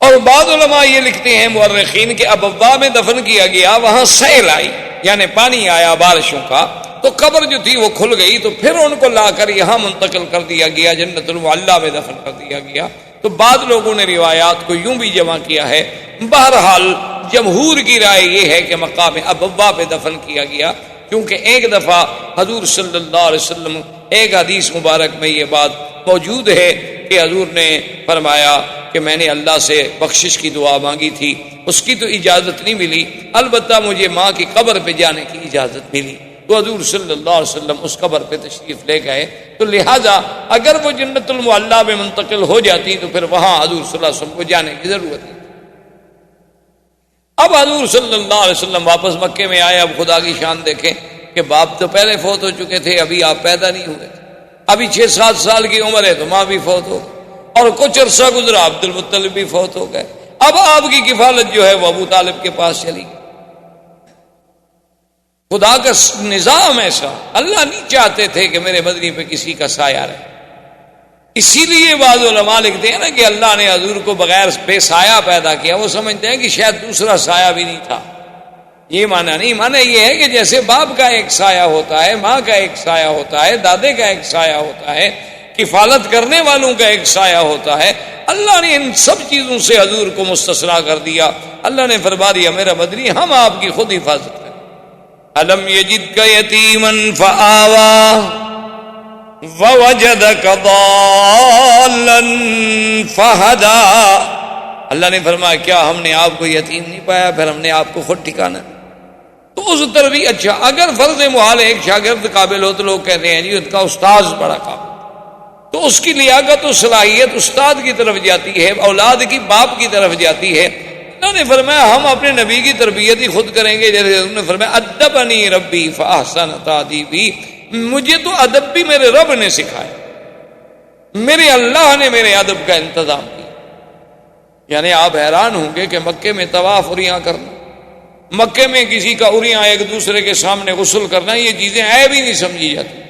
اور بعض علماء یہ لکھتے ہیں مورخین کہ ابوا میں دفن کیا گیا، وہاں سیل آئی، یعنی پانی آیا بارشوں کا، تو قبر جو تھی وہ کھل گئی، تو پھر ان کو لا کر یہاں منتقل کر دیا گیا، جنت المعلیٰ میں دفن کر دیا گیا۔ تو بعض لوگوں نے روایات کو یوں بھی جمع کیا ہے، بہرحال جمہور کی رائے یہ ہے کہ مقام ابوا پہ دفن کیا گیا، کیونکہ ایک دفعہ حضور صلی اللہ علیہ وسلم، ایک حدیث مبارک میں یہ بات موجود ہے کہ حضور نے فرمایا کہ میں نے اللہ سے بخشش کی دعا مانگی تھی، اس کی تو اجازت نہیں ملی، البتہ مجھے ماں کی قبر پہ جانے کی اجازت ملی، تو حضور صلی اللہ علیہ وسلم اس قبر پہ تشریف لے گئے۔ تو لہٰذا اگر وہ جنت المعلیٰ میں منتقل ہو جاتی تو پھر وہاں حضور صلی اللہ علیہ وسلم کو جانے کی ضرورت نہیں۔ اب حضور صلی اللہ علیہ وسلم واپس مکے میں آئے۔ اب خدا کی شان دیکھیں کہ باپ تو پہلے فوت ہو چکے تھے، ابھی آپ پیدا نہیں ہوئے تھے، ابھی 6-7 سال کی عمر ہے تو ماں بھی فوت ہو گئی، اور کچھ عرصہ گزرا عبد المطلب بھی فوت ہو گئے۔ اب آپ کی کفالت جو ہے وہ ابو طالب کے پاس چلی گئی۔ خدا کا نظام ایسا، اللہ نہیں چاہتے تھے کہ میرے مدنی پہ کسی کا سایہ رہے، اسی لیے بعض علماء لکھتے ہیں نا کہ اللہ نے حضور کو بغیر بے سایہ پیدا کیا، وہ سمجھتے ہیں کہ شاید دوسرا سایہ بھی نہیں تھا۔ یہ معنی نہیں، معنی یہ ہے کہ جیسے باپ کا ایک سایہ ہوتا ہے، ماں کا ایک سایہ ہوتا ہے، دادے کا ایک سایہ ہوتا ہے، کفالت کرنے والوں کا ایک سایہ ہوتا ہے، اللہ نے ان سب چیزوں سے حضور کو مستثنیٰ کر دیا۔ اللہ نے فرما دیا میرا مدنی ہم آپ کی خود حفاظت کریں۔ الم یجدک یتیما فآوی ووجدک ضالا فہدی۔ اللہ نے فرمایا کیا ہم نے آپ کو یتیم نہیں پایا، پھر ہم نے آپ کو خود ٹھکانا۔ تو اس طرح بھی اچھا، اگر فرض محال ایک شاگرد قابل ہو تو لوگ کہتے ہیں جی ان کا استاذ بڑا قابل، تو اس کی لیاقت و صلاحیت استاد کی طرف جاتی ہے، اولاد کی باپ کی طرف جاتی ہے۔ اللہ نے فرمایا ہم اپنے نبی کی تربیت ہی خود کریں گے، جیسے انہوں نے فرمایا ادبنی ربی فاحسن تادیبی، مجھے تو ادب بھی میرے رب نے سکھایا، میرے اللہ نے میرے ادب کا انتظام کیا۔ یعنی آپ حیران ہوں گے کہ مکے میں طواف اریاں کرنا، مکے میں کسی کا اریاں ایک دوسرے کے سامنے غسل کرنا، یہ چیزیں عیب ہی نہیں سمجھی جاتی،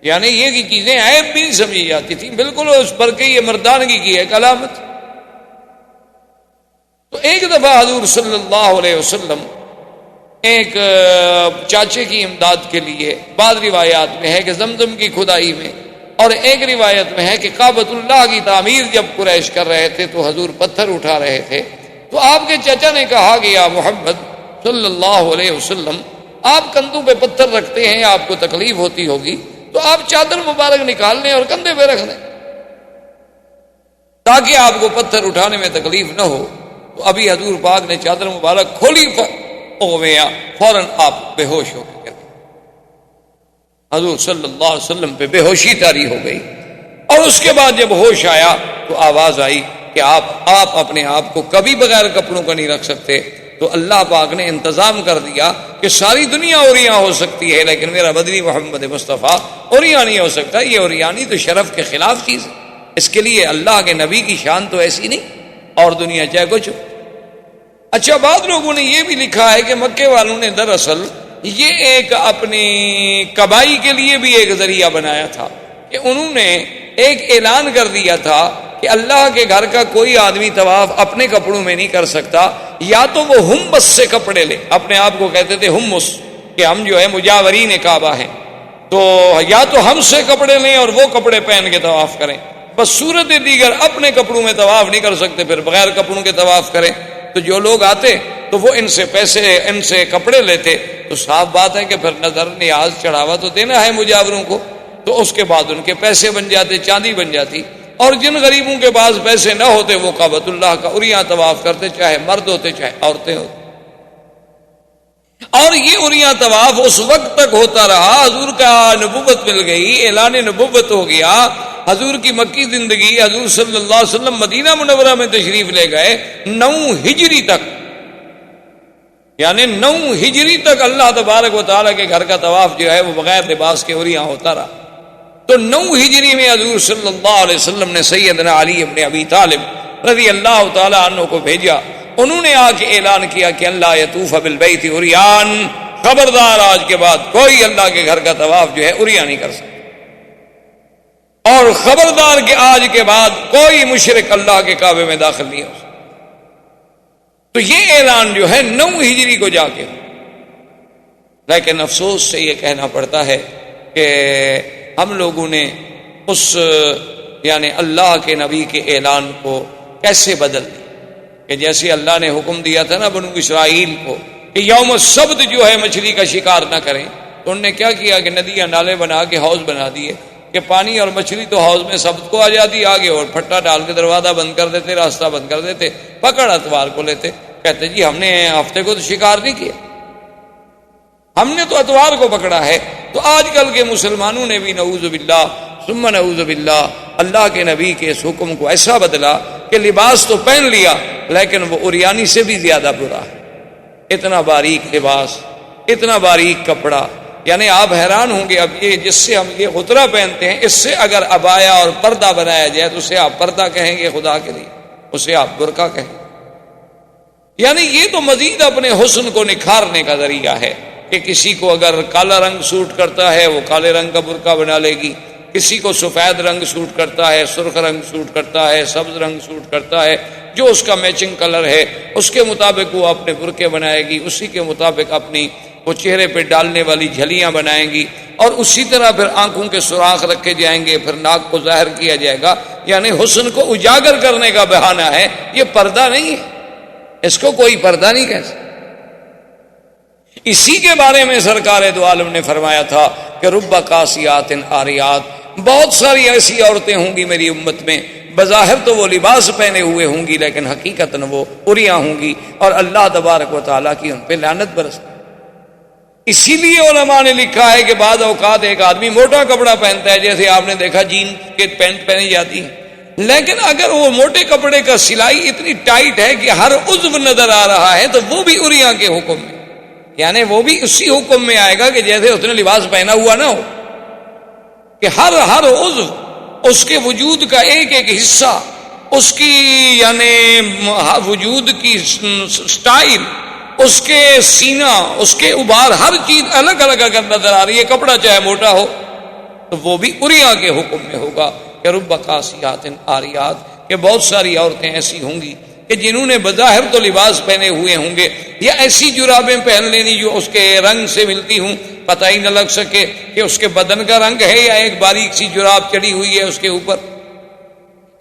یعنی یہ کی چیزیں عیب بھی نہیں سمجھی جاتی تھی، بالکل اس پر کہ یہ مردانگی کی ایک علامت۔ تو ایک دفعہ حضور صلی اللہ علیہ وسلم ایک چاچے کی امداد کے لیے، بعض روایات میں ہے کہ زمزم کی کھدائی میں، اور ایک روایت میں ہے کہ کعبۃ اللہ کی تعمیر جب قریش کر رہے تھے تو حضور پتھر اٹھا رہے تھے، تو آپ کے چچا نے کہا کہ یا محمد صلی اللہ علیہ وسلم آپ کندھوں پہ پتھر رکھتے ہیں، آپ کو تکلیف ہوتی ہوگی، تو آپ چادر مبارک نکال لیں اور کندھے پہ رکھ دیں تاکہ آپ کو پتھر اٹھانے میں تکلیف نہ ہو۔ تو ابھی حضور پاک نے چادر مبارک کھولی، فوراً آپ بے ہوش ہو گئے، حضور صلی اللہ علیہ وسلم پہ بے ہوشی طاری ہو گئی، اور اس کے بعد جب ہوش آیا تو آواز آئی کہ آپ اپنے آپ کو کبھی بغیر کپڑوں کا نہیں رکھ سکتے۔ تو اللہ پاک نے انتظام کر دیا کہ ساری دنیا اوریاں ہو سکتی ہے لیکن میرا مدنی محمد مصطفیٰ اوریاں نہیں ہو سکتا، یہ اوریانی تو شرف کے خلاف چیز ہے، اس کے لیے اللہ کے نبی کی شان تو ایسی نہیں، اور دنیا چاہے کچھ۔ اچھا، بعض لوگوں نے یہ بھی لکھا ہے کہ مکے والوں نے دراصل یہ ایک اپنی کمائی کے لیے بھی ایک ذریعہ بنایا تھا کہ انہوں نے ایک اعلان کر دیا تھا کہ اللہ کے گھر کا کوئی آدمی طواف اپنے کپڑوں میں نہیں کر سکتا، یا تو وہ ہمس سے کپڑے لے، اپنے آپ کو کہتے تھے ہمس کہ ہم جو ہے مجاورین کعبہ ہیں، تو یا تو ہم سے کپڑے لیں اور وہ کپڑے پہن کے طواف کریں، بس صورت دیگر اپنے کپڑوں میں طواف نہیں کر سکتے، پھر بغیر کپڑوں کے طواف کریں۔ تو جو لوگ آتے تو وہ ان سے پیسے، ان سے کپڑے لیتے، تو صاف بات ہے کہ پھر نظر نیاز چڑھاوا تو دینا ہے مجاوروں کو، تو اس کے بعد ان کے پیسے بن جاتے، چاندی بن جاتی، اور جن غریبوں کے پاس پیسے نہ ہوتے وہ کعبۃ اللہ کا اریاں طواف کرتے، چاہے مرد ہوتے چاہے عورتیں ہوتی۔ اور یہ اریاں طواف اس وقت تک ہوتا رہا، حضور کا نبوت مل گئی، اعلان نبوت ہو گیا، حضور کی مکی زندگی، حضور صلی اللہ علیہ وسلم مدینہ منورہ میں تشریف لے گئے 9 ہجری تک، یعنی 9 ہجری تک اللہ تبارک و تعالیٰ کے گھر کا طواف جو ہے وہ بغیر لباس کے اریاں ہوتا رہا۔ تو 9 ہجری میں حضور صلی اللہ علیہ وسلم نے سیدنا علی ابن ابی طالب رضی اللہ تعالیٰ عنہ کو بھیجا، انہوں نے آ کے اعلان کیا کہ اللہ یطوف بالبیت عریان، خبردار آج کے بعد کوئی اللہ کے گھر کا طواف جو ہے اریاں نہیں کر سکتا، اور خبردار کہ آج کے بعد کوئی مشرک اللہ کے کعبے میں داخل نہیں ہو سکتا۔ تو یہ اعلان جو ہے 9 ہجری کو جا کے، لیکن افسوس سے یہ کہنا پڑتا ہے کہ ہم لوگوں نے اس یعنی اللہ کے نبی کے اعلان کو کیسے بدل دیا کہ جیسے اللہ نے حکم دیا تھا نا بنو اسرائیل کو کہ یوم السبت جو ہے مچھلی کا شکار نہ کریں، تو انہوں نے کیا کیا کہ ندیاں نالے بنا کے حوض بنا دیے کہ پانی اور مچھلی تو حوض میں سبت کو آ جاتی آگے، اور پھٹا ڈال کے دروازہ بند کر دیتے، راستہ بند کر دیتے، پکڑ اتوار کو لیتے، کہتے جی ہم نے ہفتے کو تو شکار نہیں کیا، ہم نے تو اتوار کو پکڑا ہے۔ تو آج کل کے مسلمانوں نے بھی نعوذ باللہ ثم نعوذ باللہ اللہ کے نبی کے اس حکم کو ایسا بدلا کہ لباس تو پہن لیا لیکن وہ عریانی سے بھی زیادہ برا ہے۔ اتنا باریک لباس، اتنا باریک کپڑا، یعنی آپ حیران ہوں گے اب یہ جس سے ہم یہ غترہ پہنتے ہیں، اس سے اگر عبایا اور پردہ بنایا جائے تو اسے آپ پردہ کہیں گے خدا کے لیے، اسے آپ برقع کہیں گے۔ یعنی یہ تو مزید اپنے حسن کو نکھارنے کا ذریعہ ہے کہ کسی کو اگر کالا رنگ سوٹ کرتا ہے وہ کالے رنگ کا برقع بنا لے گی، کسی کو سفید رنگ سوٹ کرتا ہے، سرخ رنگ سوٹ کرتا ہے، سبز رنگ سوٹ کرتا ہے، جو اس کا میچنگ کلر ہے اس کے مطابق وہ اپنے برقعے بنائے گی، اسی کے مطابق اپنی وہ چہرے پہ ڈالنے والی جھلیاں بنائیں گی، اور اسی طرح پھر آنکھوں کے سوراخ رکھے جائیں گے، پھر ناک کو ظاہر کیا جائے گا۔ یعنی حسن کو اجاگر کرنے کا بہانہ ہے، یہ پردہ نہیں ہے، اس کو کوئی پردہ نہیں کہہ سکتا۔ اسی کے بارے میں سرکار دو عالم نے فرمایا تھا کہ رب قاسیات عاریات، بہت ساری ایسی عورتیں ہوں گی میری امت میں، بظاہر تو وہ لباس پہنے ہوئے ہوں گی لیکن حقیقتاً وہ عریاں ہوں گی، اور اللہ تبارک و تعالیٰ کی ان پہ لعنت برستی۔ اسی لیے علماء نے لکھا ہے کہ بعض اوقات ایک آدمی موٹا کپڑا پہنتا ہے، جیسے آپ نے دیکھا جین کے پینٹ پہنی جاتی ہے، لیکن اگر وہ موٹے کپڑے کا سلائی اتنی ٹائٹ ہے کہ ہر عضو نظر آ رہا ہے تو وہ بھی عریاں کے حکم میں، یعنی وہ بھی اسی حکم میں آئے گا کہ جیسے اس نے لباس پہنا ہوا نہ ہو، کہ ہر عضو، اس کے وجود کا ایک ایک حصہ، اس کی یعنی وجود کی سٹائل، اس کے سینہ، اس کے ابھار، ہر چیز الگ الگ اگر نظر آ رہی ہے، کپڑا چاہے موٹا ہو تو وہ بھی عریاں کے حکم میں ہوگا کہ رب قاسیات عاریات، کہ بہت ساری عورتیں ایسی ہوں گی کہ جنہوں نے بظاہر تو لباس پہنے ہوئے ہوں گے، یا ایسی جرابیں پہن لینی جو اس کے رنگ سے ملتی ہوں، پتہ ہی نہ لگ سکے کہ اس کے بدن کا رنگ ہے یا ایک باریک سی جراب چڑھی ہوئی ہے اس کے اوپر۔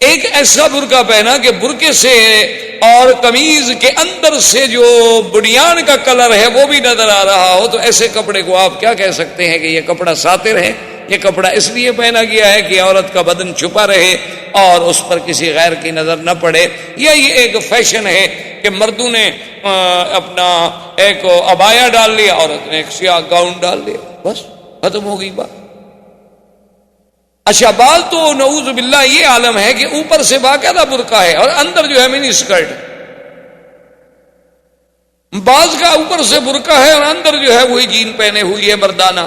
ایک ایسا برقع پہنا کہ برقعے سے اور قمیض کے اندر سے جو بنیان کا کلر ہے وہ بھی نظر آ رہا ہو، تو ایسے کپڑے کو آپ کیا کہہ سکتے ہیں کہ یہ کپڑا ساتر ہے؟ یہ کپڑا اس لیے پہنا گیا ہے کہ عورت کا بدن چھپا رہے اور اس پر کسی غیر کی نظر نہ پڑے، یا یہ ایک فیشن ہے کہ مردوں نے اپنا ایک عبایا ڈال لیا، عورت نے ایک سیاہ گاؤن ڈال لیا، بس ختم ہو گئی بات۔ اچھا، بعض تو نعوذ باللہ یہ عالم ہے کہ اوپر سے باقاعدہ برقع ہے اور اندر جو ہے منی اسکرٹ، بعض کا اوپر سے برقع ہے اور اندر جو ہے وہی جین پہنے ہوئی ہے مردانہ۔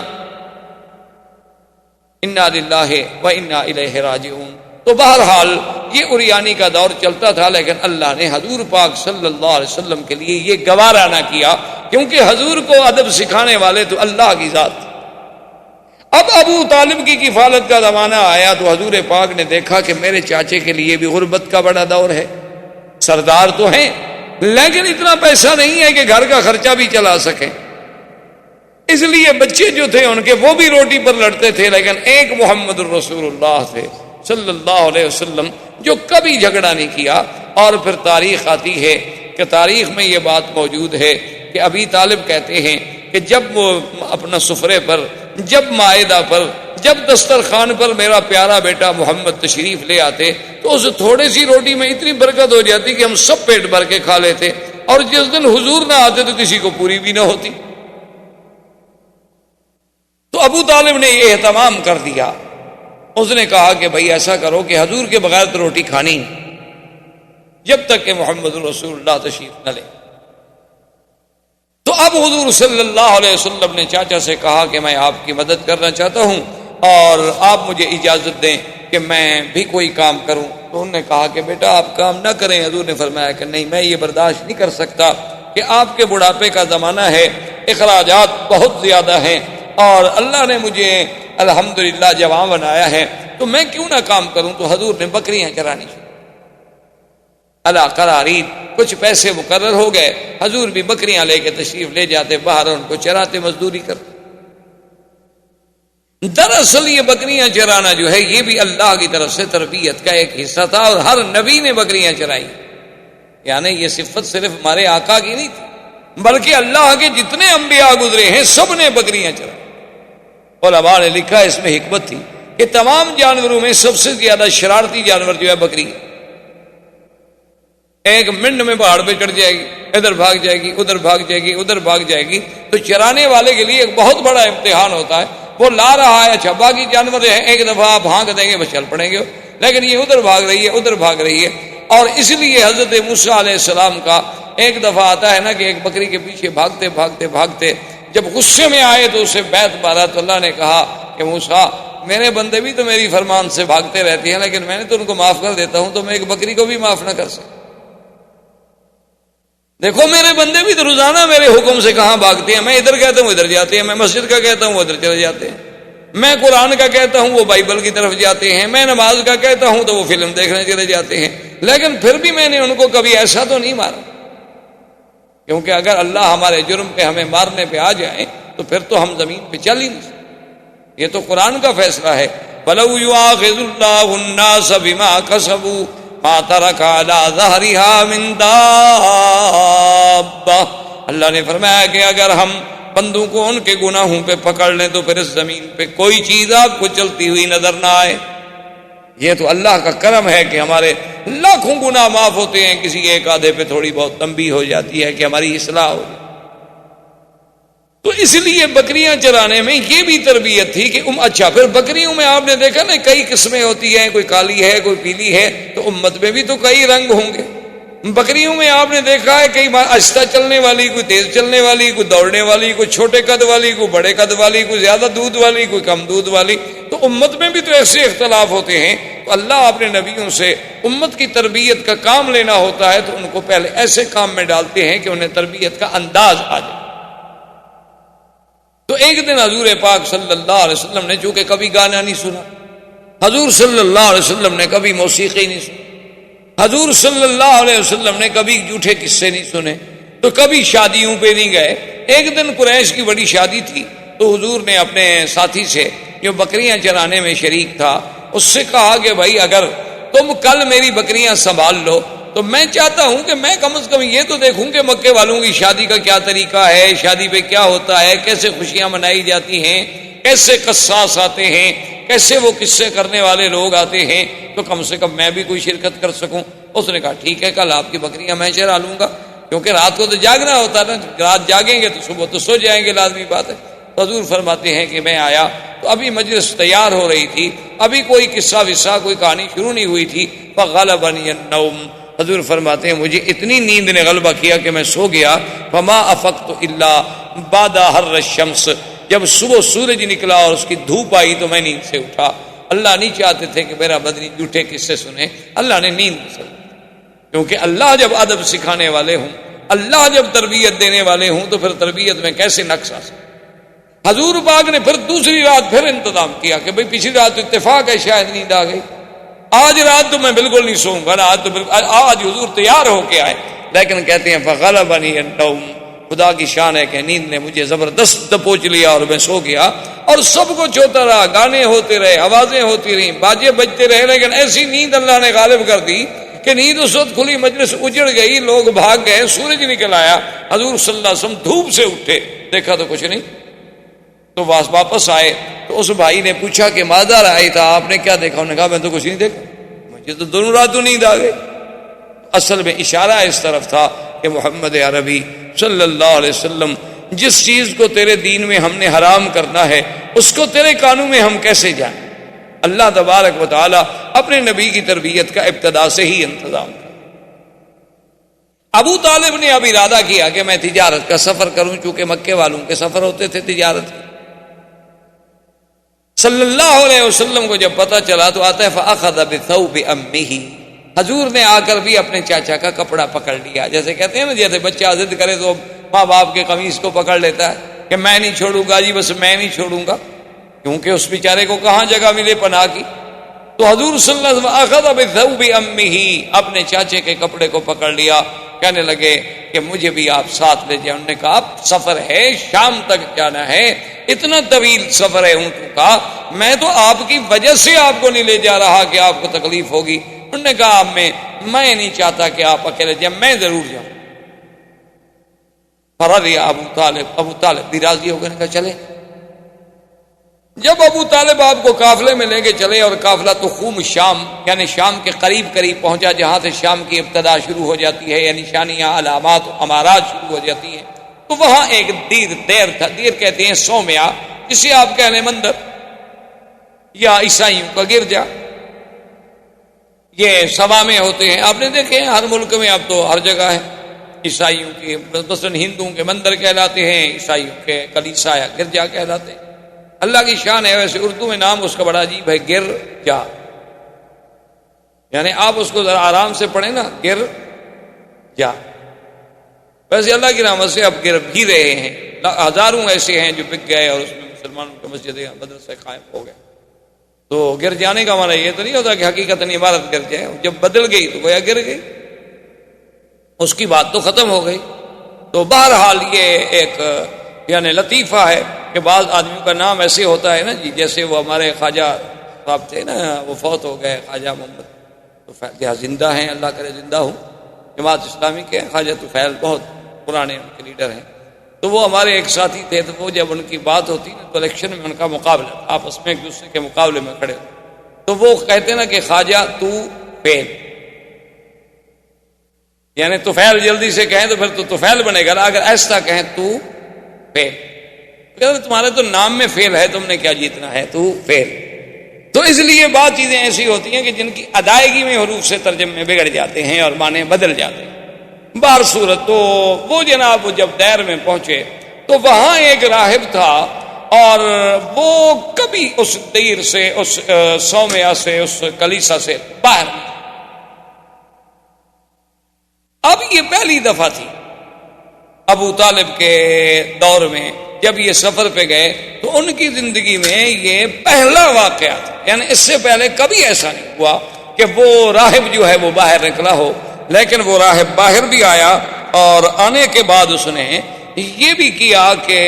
انا للہ و انا الیہ راجعون۔ تو بہرحال یہ عریانی کا دور چلتا تھا، لیکن اللہ نے حضور پاک صلی اللہ علیہ وسلم کے لیے یہ گوارا نہ کیا، کیونکہ حضور کو ادب سکھانے والے تو اللہ کی ذات تھی۔ اب ابو طالب کی کفالت کا زمانہ آیا تو حضور پاک نے دیکھا کہ میرے چاچے کے لیے بھی غربت کا بڑا دور ہے، سردار تو ہیں لیکن اتنا پیسہ نہیں ہے کہ گھر کا خرچہ بھی چلا سکیں، اس لیے بچے جو تھے ان کے وہ بھی روٹی پر لڑتے تھے، لیکن ایک محمد الرسول اللہ تھے صلی اللہ علیہ وسلم جو کبھی جھگڑا نہیں کیا۔ اور پھر تاریخ آتی ہے کہ تاریخ میں یہ بات موجود ہے کہ ابی طالب کہتے ہیں کہ جب وہ اپنا سفرے پر، جب مائدہ پر، جب دسترخوان پر میرا پیارا بیٹا محمد تشریف لے آتے تو اس تھوڑی سی روٹی میں اتنی برکت ہو جاتی کہ ہم سب پیٹ بھر کے کھا لیتے، اور جس دن حضور نہ آتے تو کسی کو پوری بھی نہ ہوتی۔ تو ابو طالب نے یہ اہتمام کر دیا، اس نے کہا کہ بھائی ایسا کرو کہ حضور کے بغیر تو روٹی کھانی جب تک کہ محمد رسول اللہ تشریف نہ لے۔ تو اب حضور صلی اللہ علیہ وسلم نے چاچا سے کہا کہ میں آپ کی مدد کرنا چاہتا ہوں اور آپ مجھے اجازت دیں کہ میں بھی کوئی کام کروں۔ تو انہوں نے کہا کہ بیٹا آپ کام نہ کریں۔ حضور نے فرمایا کہ نہیں، میں یہ برداشت نہیں کر سکتا کہ آپ کے بڑھاپے کا زمانہ ہے، اخراجات بہت زیادہ ہیں، اور اللہ نے مجھے الحمدللہ جوان بنایا ہے، تو میں کیوں نہ کام کروں۔ تو حضور نے بکریاں چرانی شروع۔ علی قرارین، کچھ پیسے مقرر ہو گئے، حضور بھی بکریاں لے کے تشریف لے جاتے باہر، ان کو چراتے، مزدوری کرتے۔ دراصل یہ بکریاں چرانا جو ہے یہ بھی اللہ کی طرف سے تربیت کا ایک حصہ تھا، اور ہر نبی نے بکریاں چرائی، یعنی یہ صفت صرف ہمارے آقا کی نہیں تھی، بلکہ اللہ کے جتنے انبیاء گزرے ہیں سب نے بکریاں چرائی۔ علماء نے لکھا اس میں حکمت تھی کہ تمام جانوروں میں سب سے زیادہ شرارتی جانور جو ہے بکری ہے۔ ایک منٹ میں پہاڑ پہ چڑھ جائے گی، ادھر بھاگ جائے گی، ادھر بھاگ جائے گی، ادھر بھاگ جائے گی، تو چرانے والے کے لیے ایک بہت بڑا امتحان ہوتا ہے۔ وہ لا رہا ہے، اچھا باقی جانور ہیں ایک دفعہ آپ ہانک دیں گے بس چل پڑیں گے، لیکن یہ ادھر بھاگ رہی ہے، ادھر بھاگ رہی ہے۔ اور اس لیے حضرت موسیٰ علیہ السلام کا ایک دفعہ آتا ہے نا کہ ایک بکری کے پیچھے بھاگتے بھاگتے بھاگتے جب غصے میں آئے تو اسے بیت مارا، تو اللہ نے کہا کہ موسیٰ میرے بندے بھی تو میری فرمان سے بھاگتے رہتے ہیں، لیکن میں نے تو ان کو معاف کر دیتا ہوں، تو میں ایک بکری کو بھی معاف نہ کر سکتا؟ دیکھو میرے بندے بھی تو روزانہ میرے حکم سے کہاں بھاگتے ہیں، میں ادھر کہتا ہوں ادھر جاتے ہیں، میں مسجد کا کہتا ہوں ادھر چلے جاتے ہیں، میں قرآن کا کہتا ہوں وہ بائبل کی طرف جاتے ہیں، میں نماز کا کہتا ہوں تو وہ فلم دیکھنے چلے جاتے ہیں، لیکن پھر بھی میں نے ان کو کبھی ایسا تو نہیں مارا، کیونکہ اگر اللہ ہمارے جرم پہ ہمیں مارنے پہ آ جائیں تو پھر تو ہم زمین پہ چل ہی نہیں سکتے۔ یہ تو قرآن کا فیصلہ ہے، وَلَوْ يُؤَاخِذُ اللَّهُ النَّاسَ بِمَا كَسَبُوا مَا تَرَكَ عَلَىٰ ظَهْرِهَا مِن دَابَّةٍ، اللہ نے فرمایا کہ اگر ہم بندوں کو ان کے گناہوں پہ پکڑ لیں تو پھر اس زمین پہ کوئی چیز آپ کو چلتی ہوئی نظر نہ آئے۔ یہ تو اللہ کا کرم ہے کہ ہمارے لاکھوں گناہ معاف ہوتے ہیں، کسی ایک آدھے پہ تھوڑی بہت تنبیہ ہو جاتی ہے کہ ہماری اصلاح ہو۔ تو اس لیے بکریاں چرانے میں یہ بھی تربیت تھی کہ اچھا پھر بکریوں میں آپ نے دیکھا نا کئی قسمیں ہوتی ہیں، کوئی کالی ہے کوئی پیلی ہے، تو امت میں بھی تو کئی رنگ ہوں گے۔ بکریوں میں آپ نے دیکھا ہے کئی آہستہ چلنے والی، کوئی تیز چلنے والی، کوئی دوڑنے والی، کوئی چھوٹے قد والی، کوئی بڑے قد والی، کوئی زیادہ دودھ والی، کوئی کم دودھ والی۔ تو امت میں بھی تو ایسے اختلاف ہوتے ہیں، تو اللہ اپنے نبیوں سے امت کی تربیت کا کام لینا ہوتا ہے تو ان کو پہلے ایسے کام میں ڈالتے ہیں کہ انہیں تربیت کا انداز آ جائے۔ تو ایک دن حضور پاک صلی اللہ علیہ وسلم نے چونکہ کبھی گانا نہیں سنا، حضور صلی اللہ علیہ وسلم نے کبھی موسیقی نہیں سنی، حضور صلی اللہ علیہ وسلم نے کبھی جھوٹے قصے نہیں سنے، تو کبھی شادیوں پہ نہیں گئے۔ ایک دن قریش کی بڑی شادی تھی، تو حضور نے اپنے ساتھی سے جو بکریاں چرانے میں شریک تھا اس سے کہا کہ بھائی اگر تم کل میری بکریاں سنبھال لو تو میں چاہتا ہوں کہ میں کم از کم یہ تو دیکھوں کہ مکے والوں کی شادی کا کیا طریقہ ہے، شادی پہ کیا ہوتا ہے، کیسے خوشیاں منائی جاتی ہیں، کیسے قصاص آتے ہیں، کیسے وہ قصے کرنے والے لوگ آتے ہیں، تو کم سے کم میں بھی کوئی شرکت کر سکوں۔ اس نے کہا ٹھیک ہے کل آپ کی بکریاں میں چرا لوں گا، کیونکہ رات کو تو جاگنا ہوتا نا، رات جاگیں گے تو صبح تو سو جائیں گے، لازمی بات ہے۔ حضور فرماتے ہیں کہ میں آیا تو ابھی مجلس تیار ہو رہی تھی، ابھی کوئی قصہ وصہ کوئی کہانی شروع نہیں ہوئی تھی، فغلبنی النوم، حضور فرماتے ہیں مجھے اتنی نیند نے غلبہ کیا کہ میں سو گیا، فما افقت الا بعد حر الشمس، جب صبح سورج نکلا اور اس کی دھوپ آئی تو میں نیند سے اٹھا۔ اللہ نہیں چاہتے تھے کہ میرا بدنی جھوٹے قصے سنے، اللہ نے نیند سے، کیونکہ اللہ جب ادب سکھانے والے ہوں، اللہ جب تربیت دینے والے ہوں تو پھر تربیت میں کیسے نقص آ سکتا۔ حضور پاک نے پھر دوسری رات پھر انتظام کیا کہ بھئی پچھلی رات تو اتفاق ہے شاید نیند آ گئی، آج رات تو میں بالکل نہیں سوؤں گا نا، آج حضور تیار ہو کے آئے، لیکن کہتے ہیں فغلبنی النوم، خدا کی شان ہے کہ نیند نے مجھے زبردست دبوچ لیا اور میں سو گیا، اور سب کچھ ہوتا رہا، گانے ہوتے رہے، آوازیں ہوتی رہیں، باجے بجتے رہے، لیکن ایسی نیند اللہ نے غالب کر دی کہ نیند اس وقت کھلی، مجلس اجڑ گئی، لوگ بھاگ گئے، سورج نکل آیا، حضور صلی اللہ علیہ وسلم دھوپ سے اٹھے، دیکھا تو کچھ نہیں، تو واپس آئے تو اس بھائی نے پوچھا کہ ماذا رأیت، آپ نے کیا دیکھا؟ انہوں نے کہا میں تو کچھ نہیں دیکھا، مجھے تو دونوں راتوں نیند آ گئی۔ اصل میں اشارہ اس طرف تھا کہ محمد عربی صلی اللہ علیہ وسلم جس چیز کو تیرے دین میں ہم نے حرام کرنا ہے اس کو تیرے قانون میں ہم کیسے جائیں؟ اللہ تبارک و تعالی اپنے نبی کی تربیت کا ابتدا سے ہی انتظام کر۔ ابو طالب نے اب ارادہ کیا کہ میں تجارت کا سفر کروں، چونکہ مکے والوں کے سفر ہوتے تھے تجارت کے۔ صلی اللہ علیہ وسلم کو جب پتہ چلا تو آتا ہے فأخذ بثوب امہ، حضور نے آ کر بھی اپنے چاچا کا کپڑا پکڑ لیا، جیسے کہتے ہیں نا جیسے بچہ ضد کرے تو ماں باپ کے قمیص کو پکڑ لیتا ہے کہ میں نہیں چھوڑوں گا جی، بس میں نہیں چھوڑوں گا، کیونکہ اس بیچارے کو کہاں جگہ ملے پناہ کی۔ تو حضور صلی اللہ علیہ وسلم اخذ بثوب امہ، اپنے چاچے کے کپڑے کو پکڑ لیا، کہنے لگے کہ مجھے بھی آپ ساتھ لے جائیں۔ انہوں نے کہا سفر ہے، شام تک جانا ہے، اتنا طویل سفر ہے اونٹوں کا، میں تو آپ کی وجہ سے آپ کو نہیں لے جا رہا کہ آپ کو تکلیف ہوگی۔ انہوں نے کہا میں نہیں چاہتا کہ آپ اکیلے جائیں، میں ضرور جاؤں۔ فرضی ابو طالب بھی راضی ہو گئے، کہا چلے۔ جب ابو طالب آپ کو قافلے میں لے کے چلے، اور قافلہ تو خوم شام یعنی شام کے قریب پہنچا، جہاں سے شام کی ابتدا شروع ہو جاتی ہے، یعنی نشانیاں، علامات، امارات شروع ہو جاتی ہیں، تو وہاں ایک دیر تھا، دیر کہتے ہیں سومیا، جسے آپ کہہ لیں مندر یا عیسائیوں کا گرجا۔ یہ سوامے ہوتے ہیں، آپ نے دیکھے ہیں ہر ملک میں، اب تو ہر جگہ ہے۔ عیسائیوں کے مثلاً ہندوؤں کے مندر کہلاتے ہیں، عیسائیوں کے کلیسا یا گرجا کہلاتے ہیں۔ اللہ کی شان ہے، ویسے اردو میں نام اس کا بڑا عجیب ہے، گرجا، یعنی آپ اس کو ذرا آرام سے پڑھیں نا، گرجا۔ ویسے اللہ کی رحمت سے اب گر بھی رہے ہیں، ہزاروں ایسے ہیں جو بک گئے، اور اس میں مسلمانوں کی مسجدیں مدرسے قائم ہو گئے۔ تو گر جانے کا معنی یہ تو نہیں ہوتا کہ حقیقت عبارت گر جائے، جب بدل گئی تو گویا گر گئی، اس کی بات تو ختم ہو گئی۔ تو بہرحال یہ ایک یعنی لطیفہ ہے کہ بعض آدمیوں کا نام ایسے ہوتا ہے نا جی، جیسے وہ ہمارے خواجہ صاحب تھے نا، وہ فوت ہو گئے، خواجہ محمد تو زندہ ہیں، اللہ کرے زندہ ہوں، جماعت اسلامی کے خواجہ طفیل بہت پرانے ان کے لیڈر ہیں۔ تو وہ ہمارے ایک ساتھی تھے، تو وہ جب ان کی بات ہوتی نا تو الیکشن میں ان کا مقابلہ، آپس میں ایک دوسرے کے مقابلے میں کھڑے ہوتے، تو وہ کہتے نا کہ خواجہ تو فیل، یعنی طفیل جلدی سے کہیں تو پھر تو طفیل بنے گا، اگر ایسا کہیں تو فیل، تمہارے تو نام میں فیل ہے، تم نے کیا جیتنا ہے، تو فیل۔ تو اس لیے بعض چیزیں ایسی ہوتی ہیں کہ جن کی ادائیگی میں حروف سے ترجمے بگڑ جاتے ہیں اور معنی بدل جاتے ہیں۔ بہر صورت تو وہ جناب جب دیر میں پہنچے تو وہاں ایک راہب تھا، اور وہ کبھی اس دیر سے، اس سومیا سے، اس کلیسا سے باہر نہیں۔ اب یہ پہلی دفعہ تھی ابو طالب کے دور میں، جب یہ سفر پہ گئے تو ان کی زندگی میں یہ پہلا واقعہ تھا، یعنی اس سے پہلے کبھی ایسا نہیں ہوا کہ وہ راہب جو ہے وہ باہر نکلا ہو۔ لیکن وہ راہب باہر بھی آیا، اور آنے کے بعد اس نے یہ بھی کیا کہ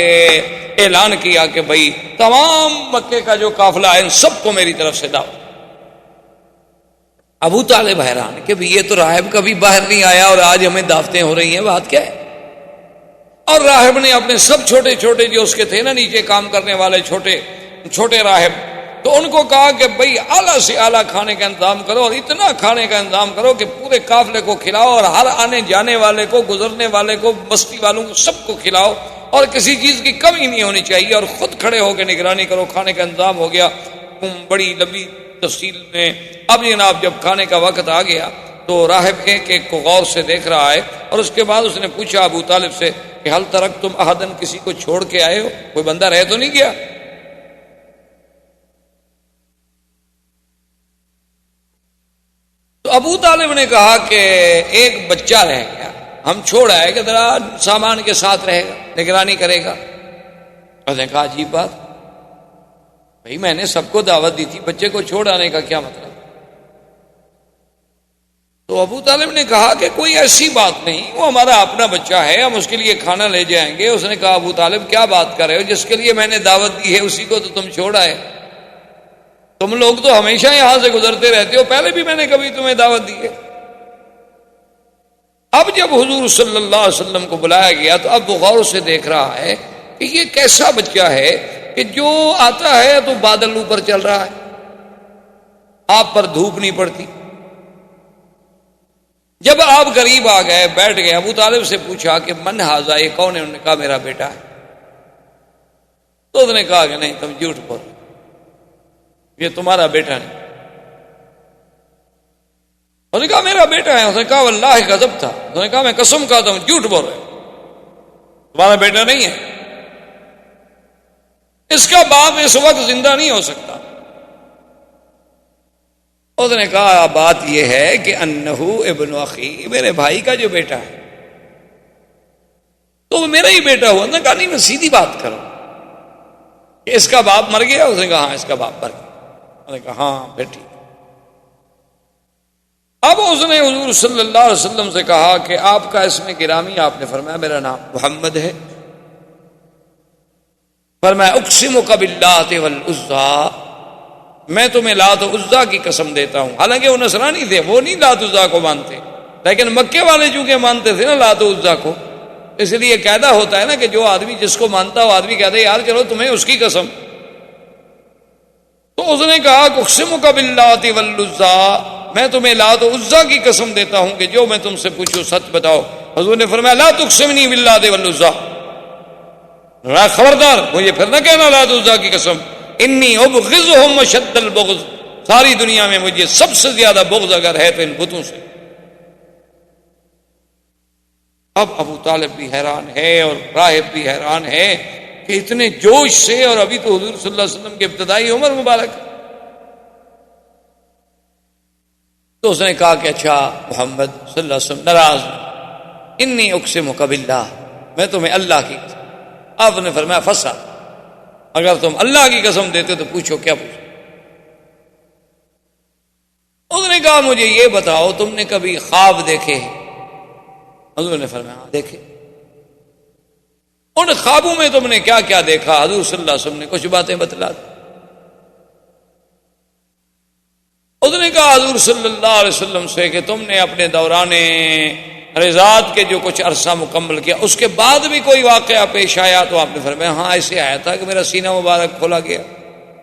اعلان کیا کہ بھئی تمام مکے کا جو قافلہ ہے ان سب کو میری طرف سے دعوت۔ ابو طالب حیران کہ یہ تو راہب کبھی باہر نہیں آیا اور آج ہمیں دعوتیں ہو رہی ہیں، بات کیا ہے؟ اور راہب نے اپنے سب چھوٹے چھوٹے جو اس کے تھے نا نیچے کام کرنے والے چھوٹے چھوٹے راہب، تو ان کو کہا کہ بھئی اعلیٰ سے اعلیٰ کھانے کا انتظام کرو، اور اتنا کھانے کا انتظام کرو کہ پورے قافلے کو کھلاؤ، اور ہر آنے جانے والے کو، گزرنے والے کو، بستی والوں کو، سب کو کھلاؤ، اور کسی چیز کی کمی نہیں ہونی چاہیے، اور خود کھڑے ہو کے نگرانی کرو۔ کھانے کا انتظام ہو گیا بڑی لمبی تفصیل میں۔ اب جناب جب کھانے کا وقت آ گیا تو راہب ایک ایک کو غور سے دیکھ رہا ہے، اور اس کے بعد اس نے پوچھا ابو طالب سے کہ حل ترکتم احدن، کسی کو چھوڑ کے آئے ہو، کوئی بندہ رہ تو نہیں گیا؟ تو ابو طالب نے کہا کہ ایک بچہ رہ گیا، ہم چھوڑ آئے کہ ذرا سامان کے ساتھ رہے گا، نگرانی کرے گا۔ اس نے کہا عجیب بات، بھائی میں نے سب کو دعوت دی تھی، بچے کو چھوڑ آنے کا کیا مطلب؟ تو ابو طالب نے کہا کہ کوئی ایسی بات نہیں، وہ ہمارا اپنا بچہ ہے، ہم اس کے لیے کھانا لے جائیں گے۔ اس نے کہا ابو طالب کیا بات کر رہے ہو، جس کے لیے میں نے دعوت دی ہے اسی کو تو تم چھوڑ آئے، تم لوگ تو ہمیشہ یہاں سے گزرتے رہتے ہو، پہلے بھی میں نے کبھی تمہیں دعوت دی ہے۔ اب جب حضور صلی اللہ علیہ وسلم کو بلایا گیا تو اب وہ غور سے دیکھ رہا ہے کہ یہ کیسا بچہ ہے کہ جو آتا ہے تو بادل اوپر چل رہا ہے، آپ پر دھوپ نہیں پڑتی۔ جب آپ قریب آ گئے، بیٹھ گئے، ابو طالب سے پوچھا کہ من ھذا، یہ کون ہے؟ انہوں نے کہا میرا بیٹا ہے۔ تو اس نے کہا کہ نہیں، تم جھوٹ بول، یہ تمہارا بیٹا نہیں۔ اس نے کہا میرا بیٹا ہے۔ اس نے کہا واللہ غضب تھا، اس نے کہا میں قسم کھاتا ہوں جھوٹ بول رہے ہو، تمہارا بیٹا نہیں ہے، اس کا باپ اس وقت زندہ نہیں ہو سکتا۔ اس نے کہا بات یہ ہے کہ انہو ابن اخی، میرے بھائی کا جو بیٹا ہے تو وہ میرا ہی بیٹا ہوا۔ اس نے کہا نہیں، میں سیدھی بات کروں کہ اس کا باپ مر گیا؟ اس نے کہا ہاں اس کا باپ مر گیا۔ اس نے کہا ہاں پھر ٹھیک۔ اب اس نے حضور صلی اللہ علیہ وسلم سے کہا کہ آپ کا اسم گرامی، آپ نے فرمایا میرا نام محمد ہے. فرمایا اقسمک باللات والعزیٰ، میں تمہیں لات و عزیٰ کی قسم دیتا ہوں. حالانکہ وہ نصرانی تھے، وہ نہیں لات و عزیٰ کو مانتے، لیکن مکے والے چونکہ مانتے تھے نا لات و عزیٰ کو، اس لیے قاعدہ ہوتا ہے نا کہ جو آدمی جس کو مانتا ہو آدمی کہتا ہے یار چلو تمہیں اس کی قسم. تو اس نے کہا اقسمک باللات والعزیٰ، میں تمہیں لات و عزیٰ کی قسم دیتا ہوں کہ جو میں تم سے پوچھوں سچ بتاؤ. حضور نے فرمایا لا تقسمنی باللات والعزیٰ، خبردار مجھے پھر نہ کہنا لات و عزیٰ کی قسم. انی ابغضہم اشد البغض، ساری دنیا میں مجھے سب سے زیادہ بغض اگر ہے تو ان بتوں سے. اب ابو طالب بھی حیران ہے اور راہب بھی حیران ہے کہ اتنے جوش سے، اور ابھی تو حضور صلی اللہ علیہ وسلم کی ابتدائی عمر مبارک. تو اس نے کہا کہ اچھا محمد صلی اللہ علیہ وسلم ناراض، انی اقسمک باللہ، میں تمہیں اللہ کی قسم. آپ نے فرمایا فسا، اگر تم اللہ کی قسم دیتے تو پوچھو کیا پوچھو. اس نے کہا مجھے یہ بتاؤ تم نے کبھی خواب دیکھے ہیں؟ حضور نے فرمایا ہاں دیکھے. ان خوابوں میں تم نے کیا کیا دیکھا؟ حضور صلی اللہ علیہ وسلم نے کچھ باتیں بتلا دی. اس نے کہا حضور صلی اللہ علیہ وسلم سے کہ تم نے اپنے دوران رضاعت کے جو کچھ عرصہ مکمل کیا اس کے بعد بھی کوئی واقعہ پیش آیا؟ تو آپ نے فرمایا ہاں ایسے آیا تھا کہ میرا سینہ مبارک کھولا گیا.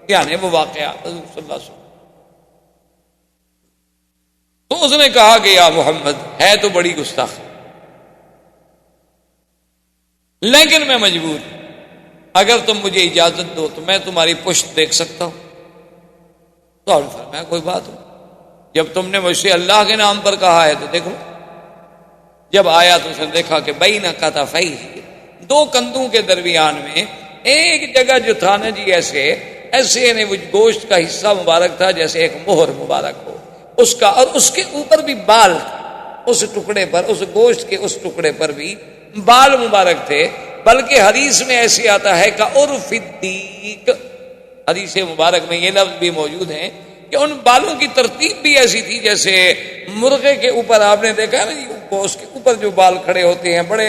یعنی وہ واقعہ حضور صلی اللہ علیہ وسلم. تو اس نے کہا کہ یا محمد ہے تو بڑی گستاخی، لیکن میں مجبور، اگر تم مجھے اجازت دو تو میں تمہاری پشت دیکھ سکتا ہوں. تو آپ نے فرمایا کوئی بات نہیں، جب تم نے مجھ سے اللہ کے نام پر کہا ہے تو دیکھو. جب آیا تو اس نے دیکھا کہ بین کتفیہ، دو کندھوں کے درمیان میں ایک جگہ جو تھا نا جی ایسے نے وہ گوشت کا حصہ مبارک تھا جیسے ایک مہر مبارک ہو اس کا، اور اس کے اوپر بھی بال تھا، اس ٹکڑے پر، اس گوشت کے اس ٹکڑے پر بھی بال مبارک تھے. بلکہ حدیث میں ایسے آتا ہے کہ عرف الدیک، حدیث مبارک میں یہ لفظ بھی موجود ہیں کہ ان بالوں کی ترتیب بھی ایسی تھی جیسے مرغے کے اوپر آپ نے دیکھا نا جی اس کے اوپر جو بال کھڑے ہوتے ہیں بڑے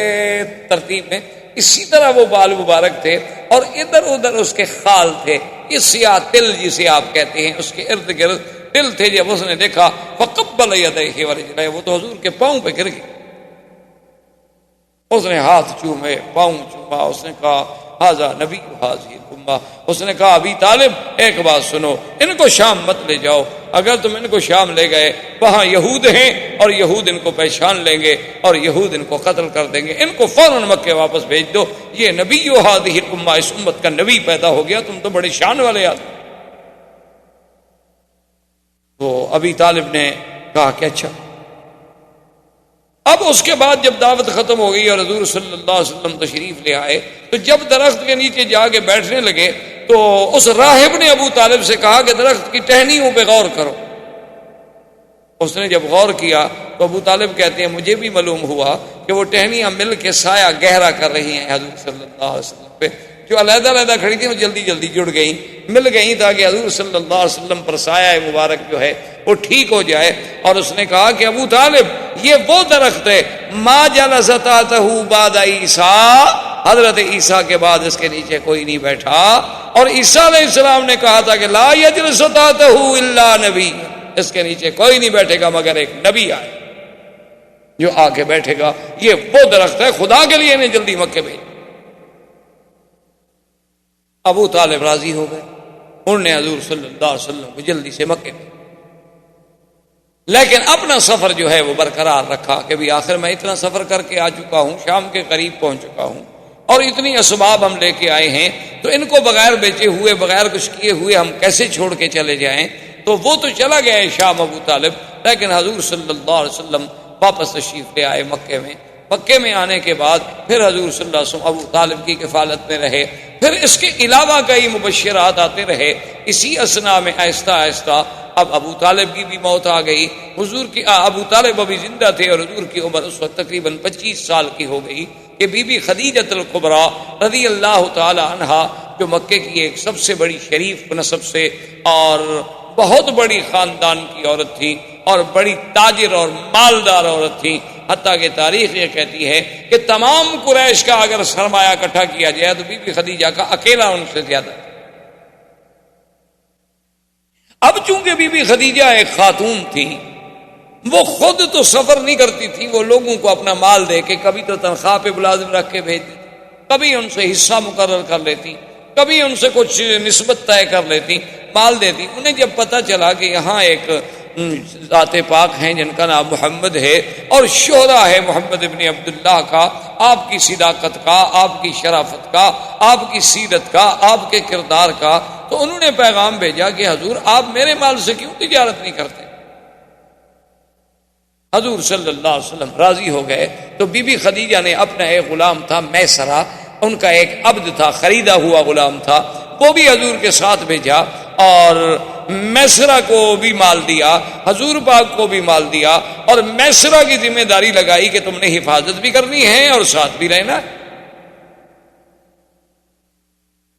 ترتیب میں، اسی طرح وہ بال مبارک تھے. اور ادھر ادھر اس کے خال تھے، یہ سیاہ تل جسے آپ کہتے ہیں، اس کے ارد گرد تل تھے. جب اس نے دیکھا فقبل یدیہ ورجلہ، وہ تو حضور کے پاؤں پہ گر گئے. اس نے ہاتھ چومے، پاؤں چوما. اس نے کہا ھذا نبی ھذہ الامہ. اس نے کہا ابی طالب ایک بات سنو، ان کو شام مت لے جاؤ. اگر تم ان کو شام لے گئے وہاں یہود ہیں اور یہود ان کو پہچان لیں گے اور یہود ان کو قتل کر دیں گے. ان کو فوراً مکے واپس بھیج دو. یہ نبی ھذہ الامہ، اس امت کا نبی پیدا ہو گیا، تم تو بڑے شان والے آدمی. تو ابی طالب نے کہا کہ اچھا. اب اس کے بعد جب دعوت ختم ہو گئی اور حضور صلی اللہ علیہ وسلم تشریف لے آئے تو جب درخت کے نیچے جا کے بیٹھنے لگے تو اس راہب نے ابو طالب سے کہا کہ درخت کی ٹہنیوں پہ غور کرو. اس نے جب غور کیا تو ابو طالب کہتے ہیں مجھے بھی معلوم ہوا کہ وہ ٹہنیاں مل کے سایہ گہرا کر رہی ہیں حضور صلی اللہ علیہ وسلم پہ. جو علیحدہ علیحدہ کھڑی تھی وہ جلدی جلدی جڑ گئیں، مل گئیں تاکہ حضور صلی اللہ علیہ وسلم پر سایہ مبارک جو ہے وہ ٹھیک ہو جائے. اور اس نے کہا کہ ابو طالب یہ وہ درخت ہے ما جلس تحتہ بعد عیسیٰ، حضرت عیسیٰ کے بعد اس کے نیچے کوئی نہیں بیٹھا. اور عیسیٰ علیہ السلام نے کہا تھا کہ لا یجلس تحتہ الا نبی، اس کے نیچے کوئی نہیں بیٹھے گا مگر ایک نبی آئے جو آ کے بیٹھے گا. یہ وہ درخت ہے، خدا کے لیے انہیں جلدی مکے بھیج. ابو طالب راضی ہو گئے، انہوں نے حضور صلی اللہ علیہ وسلم کو جلدی سے مکے میں، لیکن اپنا سفر جو ہے وہ برقرار رکھا کہ بھی آخر میں اتنا سفر کر کے آ چکا ہوں، شام کے قریب پہنچ چکا ہوں اور اتنی اسباب ہم لے کے آئے ہیں تو ان کو بغیر بیچے ہوئے بغیر کچھ کیے ہوئے ہم کیسے چھوڑ کے چلے جائیں. تو وہ تو چلا گیا ہے شام ابو طالب، لیکن حضور صلی اللہ علیہ وسلم واپس تشریف لے آئے مکے میں. مکے میں آنے کے بعد پھر حضور صلی اللہ علیہ وسلم ابو طالب کی کفالت میں رہے. پھر اس کے علاوہ کئی مبشرات آتے رہے. اسی اسنا میں آہستہ آہستہ اب ابو طالب کی بھی موت آ گئی. حضور کی ابو طالب ابھی زندہ تھے اور حضور کی عمر اس وقت تقریباً 25 سال کی ہو گئی کہ بی بی خدیجۃ الکبریٰ رضی اللہ تعالی عنہا جو مکے کی ایک سب سے بڑی شریف نسب سے اور بہت بڑی خاندان کی عورت تھی اور بڑی تاجر اور مالدار عورت تھیں، حتیٰ کہ تاریخ یہ کہتی ہے کہ تمام قریش کا اگر سرمایہ اکٹھا کیا جائے تو بی بی خدیجہ کا اکیلا ان سے زیادہ. اب چونکہ بی بی خدیجہ ایک خاتون تھی، وہ خود تو سفر نہیں کرتی تھی، وہ لوگوں کو اپنا مال دے کے کبھی تو تنخواہ پہ ملازم رکھ کے بھیج دیتی، کبھی ان سے حصہ مقرر کر لیتی، کبھی ان سے کچھ نسبت طے کر لیتی، مال دیتی. انہیں جب پتہ چلا کہ یہاں ایک ذات پاک ہیں جن کا نام محمد ہے اور شہرہ ہے محمد ابن عبداللہ کا، آپ کی صداقت کا، آپ کی شرافت کا، آپ کی سیرت کا، آپ کے کردار کا، تو انہوں نے پیغام بھیجا کہ حضور آپ میرے مال سے کیوں تجارت نہیں کرتے؟ حضور صلی اللہ علیہ وسلم راضی ہو گئے. تو بی بی خدیجہ نے اپنا ایک غلام تھا میسرہ، ان کا ایک عبد تھا، خریدا ہوا غلام تھا، وہ بھی حضور کے ساتھ بھیجا اور میسرہ کو بھی مال دیا، حضور پاک کو بھی مال دیا، اور میسرہ کی ذمہ داری لگائی کہ تم نے حفاظت بھی کرنی ہے اور ساتھ بھی رہنا.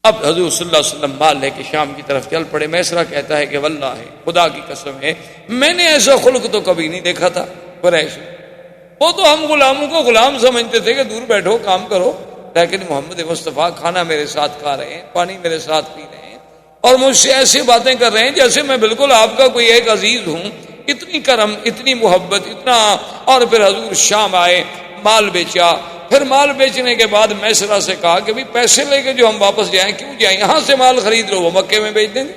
اب حضور صلی اللہ علیہ وسلم مال لے کے شام کی طرف چل پڑے. میسرہ کہتا ہے کہ واللہ خدا کی قسم ہے میں نے ایسا خلق تو کبھی نہیں دیکھا تھا قریش. وہ تو ہم غلاموں کو غلام سمجھتے تھے کہ دور بیٹھو کام کرو، لیکن محمد مصطفیٰ کھانا میرے ساتھ کھا رہے ہیں، پانی میرے ساتھ پی رہے ہیں، اور مجھ سے ایسی باتیں کر رہے ہیں جیسے میں بالکل آپ کا کوئی ایک عزیز ہوں. اتنی کرم، اتنی محبت، اتنا. اور پھر حضور شام آئے، مال بیچا. پھر مال بیچنے کے بعد میسرہ سے کہا کہ بھی پیسے لے کے جو ہم واپس جائیں کیوں جائیں، یہاں سے مال خرید لو، وہ مکے میں بیچ دیں گے.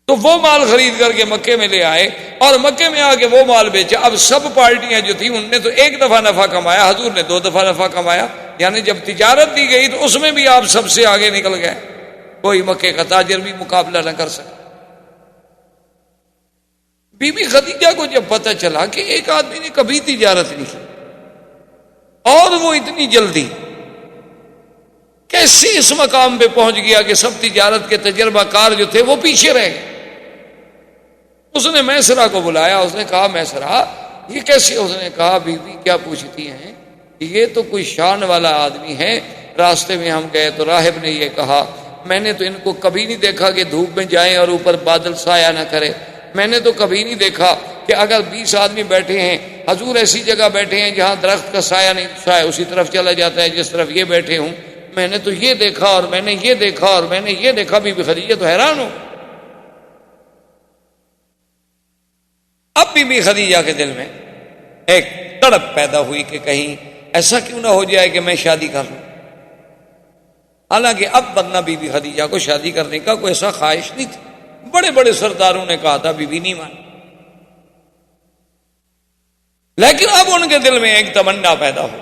تو وہ مال خرید کر کے مکے میں لے آئے اور مکے میں آ کے وہ مال بیچا. اب سب پارٹیاں جو تھیں ان نے تو ایک دفعہ نفع کمایا، حضور نے 2 دفعہ نفع کمایا. یعنی جب تجارت دی گئی تو اس میں بھی آپ سب سے آگے نکل گئے، کوئی مکے کا تاجر بھی مقابلہ نہ کر سکا. بی بی خدیجہ کو جب پتہ چلا کہ ایک آدمی نے کبھی تجارت نہیں کی اور وہ اتنی جلدی کیسے اس مقام پہ پہنچ گیا کہ سب تجارت کے تجربہ کار جو تھے وہ پیچھے رہ گئے. اس نے میسرہ کو بلایا، اس نے کہا میسرہ یہ کیسے؟ اس نے کہا بی بی کیا پوچھتی ہیں، یہ تو کوئی شان والا آدمی ہے. راستے میں ہم گئے تو راہب نے یہ کہا میں نے تو ان کو کبھی نہیں دیکھا کہ دھوپ میں جائیں اور اوپر بادل سایہ نہ کرے. میں نے تو کبھی نہیں دیکھا کہ اگر 20 آدمی بیٹھے ہیں، حضور ایسی جگہ بیٹھے ہیں جہاں درخت کا سایہ نہیں، سایہ اسی طرف چلا جاتا ہے جس طرف یہ بیٹھے ہوں. میں نے تو یہ دیکھا اور میں نے یہ دیکھا اور میں نے یہ دیکھا. بی بی خدیجہ تو حیران ہو. اب بی بی خدیجہ کے دل میں ایک تڑپ پیدا ہوئی کہ کہیں ایسا کیوں نہ ہو جائے کہ میں شادی کر لوں. حالانکہ اب ورنہ بی بی خدیجہ کو شادی کرنے کا کوئی ایسا خواہش نہیں تھی. بڑے بڑے سرداروں نے کہا تھا، بی بی نہیں مانی. لیکن اب ان کے دل میں ایک تمنا پیدا ہو.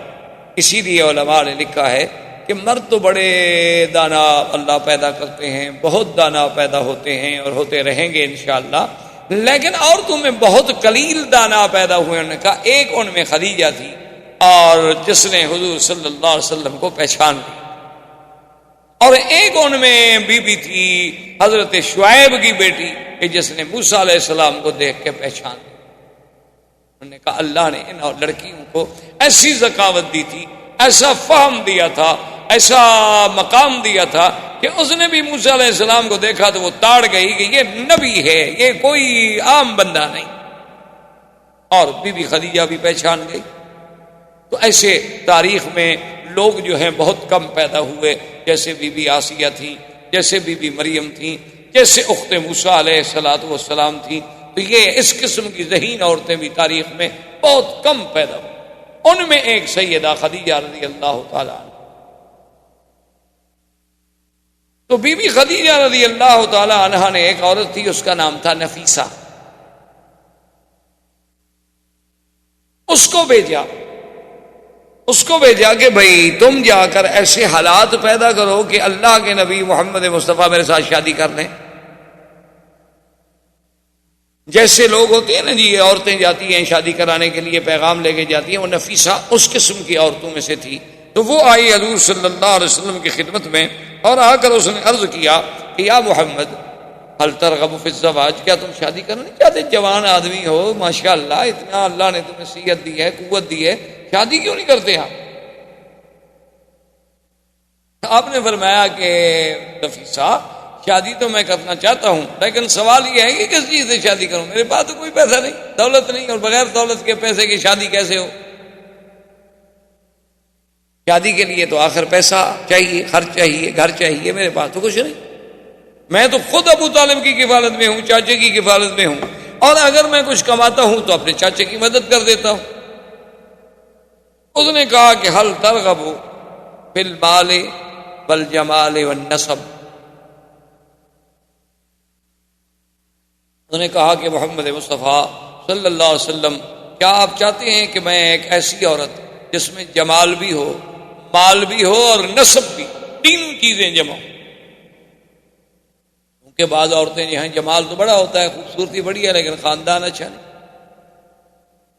اسی لیے علماء نے لکھا ہے کہ مرد تو بڑے دانا اللہ پیدا کرتے ہیں، بہت دانا پیدا ہوتے ہیں اور ہوتے رہیں گے انشاءاللہ، لیکن عورتوں میں بہت قلیل دانا پیدا ہوئے. انہوں نے کہا ایک ان میں خدیجہ تھی اور جس نے حضور صلی اللہ علیہ وسلم کو پہچان لی، اور ایک ان میں بی بی تھی حضرت شعیب کی بیٹی کہ جس نے موسیٰ علیہ السلام کو دیکھ کے پہچان لی. انہوں نے کہا اللہ نے ان لڑکیوں کو ایسی ذکاوت دی تھی، ایسا فہم دیا تھا، ایسا مقام دیا تھا کہ اس نے بھی موسیٰ علیہ السلام کو دیکھا تو وہ تاڑ گئی کہ یہ نبی ہے، یہ کوئی عام بندہ نہیں. اور بی بی خدیجہ بھی پہچان گئی. تو ایسے تاریخ میں لوگ جو ہیں بہت کم پیدا ہوئے، جیسے بی بی آسیہ تھی، جیسے بی بی مریم تھی، جیسے اخت موسیٰ علیہ السلام تھی. تو یہ اس قسم کی ذہین عورتیں بھی تاریخ میں بہت کم پیدا ہوئی. ان میں ایک سیدہ خدیجہ رضی اللہ تعالی عنہ. تو بی بی خدیجہ رضی اللہ تعالی عنہ نے ایک عورت تھی، اس کا نام تھا نفیسہ. اس کو بھیجا کہ بھائی تم جا کر ایسے حالات پیدا کرو کہ اللہ کے نبی محمد مصطفیٰ میرے ساتھ شادی کر لیں. جیسے لوگ ہوتے ہیں نا جی، عورتیں جاتی ہیں شادی کرانے کے لیے، پیغام لے کے جاتی ہیں، وہ نفیسہ اس قسم کی عورتوں میں سے تھی. تو وہ آئی حضور صلی اللہ علیہ وسلم کی خدمت میں اور آ کر اس نے عرض کیا کہ یا محمد هل ترغب فی الزواج، کیا تم شادی کرنا نہیں چاہتے؟ جوان آدمی ہو ماشاءاللہ، اتنا اللہ نے تمہیں صحت دی ہے، قوت دی ہے، شادی کیوں نہیں کرتے آپ؟ آپ نے فرمایا کہ نفیسہ شادی تو میں کرنا چاہتا ہوں، لیکن سوال یہ ہے کہ کس چیز سے شادی کروں؟ میرے پاس تو کوئی پیسہ نہیں، دولت نہیں، اور بغیر دولت کے پیسے کی شادی کیسے ہو؟ شادی کے لیے تو آخر پیسہ چاہیے، خرچ چاہیے، گھر چاہیے، میرے پاس تو کچھ نہیں۔ میں تو خود ابو طالب کی کفالت میں ہوں، چاچے کی کفالت میں ہوں، اور اگر میں کچھ کماتا ہوں تو اپنے چاچے کی مدد کر دیتا ہوں۔ اس نے کہا کہ حل ترغب فی المال والجمال والنسب، انہوں نے کہا کہ محمد مصطفیٰ صلی اللہ علیہ وسلم، کیا آپ چاہتے ہیں کہ میں ایک ایسی عورت جس میں جمال بھی ہو، مال بھی ہو اور نسب بھی، تینوں چیزیں جمع ہوں؟ کیونکہ بعض عورتیں یہاں جمال تو بڑا ہوتا ہے، خوبصورتی بڑی ہے، لیکن خاندان اچھا نہیں۔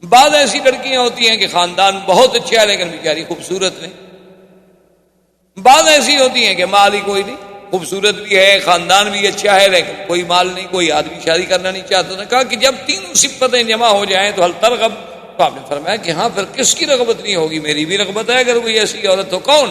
بعض ایسی لڑکیاں ہوتی ہیں کہ خاندان بہت اچھا ہے لیکن بیچاری خوبصورت نہیں۔ بعض ایسی ہوتی ہیں کہ مال ہی کوئی نہیں، خوبصورت بھی ہے، خاندان بھی اچھا ہے، لیکن کوئی مال نہیں، کوئی آدمی شادی کرنا نہیں چاہتا۔ نے کہا کہ جب تینوں صفتیں جمع ہو جائیں تو حل ترغب، تو آپ نے فرمایا کہ ہاں، پھر کس کی رغبت نہیں ہوگی؟ میری بھی رغبت ہے اگر کوئی ایسی عورت ہو۔ کون؟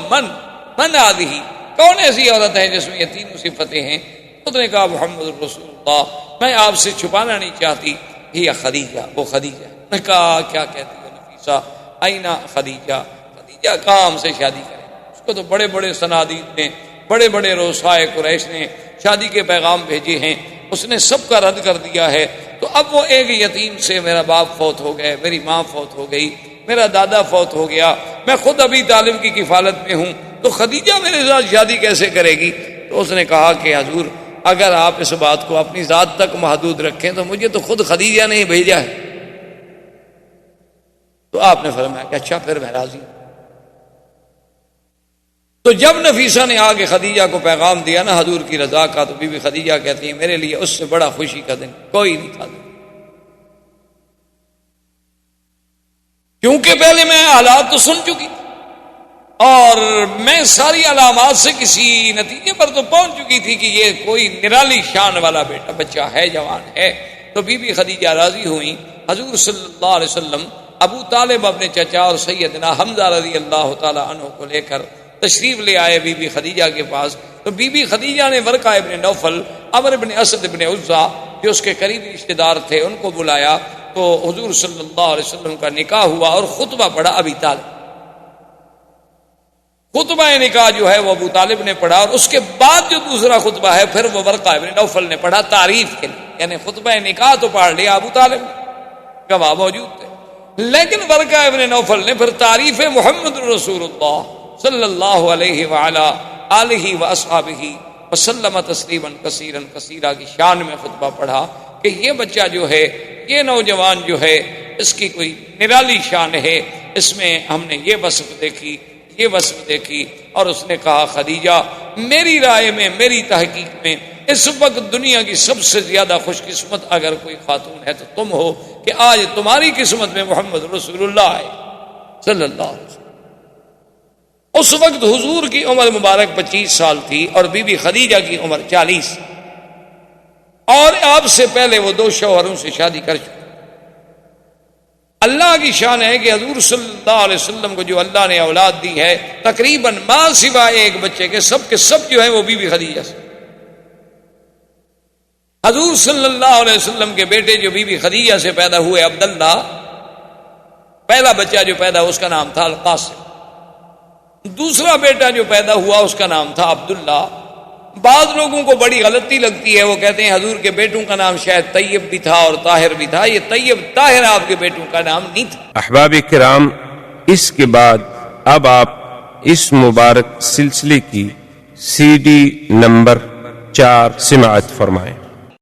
من آدھی، کون ایسی عورت ہے جس میں یہ تینوں صفتیں ہیں؟ اس نے کہا محمد رسول اللہ، میں آپ سے چھپانا نہیں چاہتی، یہ خدیجہ، وہ خدیجہ۔ نے کہا کیا کہتی ہے نفیسہ؟ آئینہ خدیجہ، خدیجہ کام سے شادی کرے؟ اس کو تو بڑے بڑے صنادید نے، بڑے بڑے روسائے قریش نے شادی کے پیغام بھیجے ہیں، اس نے سب کا رد کر دیا ہے۔ تو اب وہ ایک یتیم سے، میرا باپ فوت ہو گئے، میری ماں فوت ہو گئی، میرا دادا فوت ہو گیا، میں خود ابھی طالب کی کفالت میں ہوں، تو خدیجہ میرے ساتھ شادی کیسے کرے گی؟ تو اس نے کہا کہ حضور، اگر آپ اس بات کو اپنی ذات تک محدود رکھیں تو مجھے تو خود خدیجہ نے ہی بھیجا ہے۔ تو آپ نے فرمایا کہ اچھا، پھر میں راضی ہوں۔ تو جب نفیسہ نے آگے خدیجہ کو پیغام دیا نا حضور کی رضا کا، تو بی بی خدیجہ کہتی ہیں میرے لیے اس سے بڑا خوشی کا دن کوئی نہیں تھا، کیونکہ پہلے میں حالات تو سن چکی اور میں ساری علامات سے کسی نتیجے پر تو پہنچ چکی تھی کہ یہ کوئی نرالی شان والا بیٹا بچہ ہے، جوان ہے۔ تو بی بی خدیجہ راضی ہوئیں۔ حضور صلی اللہ علیہ وسلم ابو طالب اپنے چچا اور سیدنا حمزہ رضی اللہ تعالی عنہ کو لے کر تشریف لے آئے بی بی خدیجہ کے پاس۔ تو بی بی خدیجہ نے ورقہ ابن نوفل، عمر ابن اسد ابن عزہ جو اس کے قریبی رشتہ دار تھے ان کو بلایا، تو حضور صلی اللہ علیہ وسلم کا نکاح ہوا اور خطبہ پڑھا ابی طالب۔ خطبہ نکاح جو ہے وہ ابو طالب نے پڑھا، اور اس کے بعد جو دوسرا خطبہ ہے پھر وہ ورقہ ابن نوفل نے پڑھا تعریف کے لیے، یعنی خطبہ نکاح تو پڑھ لیا ابو طالب، گواہ موجود تھے، لیکن ورقہ ابن نوفل نے پھر تعریف محمد رسول اللہ صلی اللہ علیہ وعلا آلہ واصحابہ وسلم تسلیما کثیرا کثیرا کی شان میں خطبہ پڑھا کہ یہ بچہ جو ہے، یہ نوجوان جو ہے، اس کی کوئی نرالی شان ہے، اس میں ہم نے یہ وصف دیکھی، یہ وصف دیکھی۔ اور اس نے کہا خدیجہ، میری رائے میں، میری تحقیق میں اس وقت دنیا کی سب سے زیادہ خوش قسمت اگر کوئی خاتون ہے تو تم ہو، کہ آج تمہاری قسمت میں محمد رسول اللہ ہے صلی اللہ علیہ وسلم۔ اس وقت حضور کی عمر مبارک 25 سال تھی اور بی بی خدیجہ کی عمر 40، اور آپ سے پہلے وہ 2 شوہروں سے شادی کر چکے۔ اللہ کی شان ہے کہ حضور صلی اللہ علیہ وسلم کو جو اللہ نے اولاد دی ہے، تقریباً ما سوائے ایک بچے کے سب جو ہیں وہ بی بی خدیجہ سے۔ حضور صلی اللہ علیہ وسلم کے بیٹے جو بی بی خدیجہ سے پیدا ہوئے عبداللہ، پہلا بچہ جو پیدا ہوا اس کا نام تھا القاسم، دوسرا بیٹا جو پیدا ہوا اس کا نام تھا عبداللہ۔ بعض لوگوں کو بڑی غلطی لگتی ہے، وہ کہتے ہیں حضور کے بیٹوں کا نام شاید طیب بھی تھا اور طاہر بھی تھا، یہ طیب طاہر آپ کے بیٹوں کا نام نہیں تھا۔ احباب کرام، اس کے بعد اب آپ اس مبارک سلسلے کی CD نمبر 4 سماعت فرمائیں۔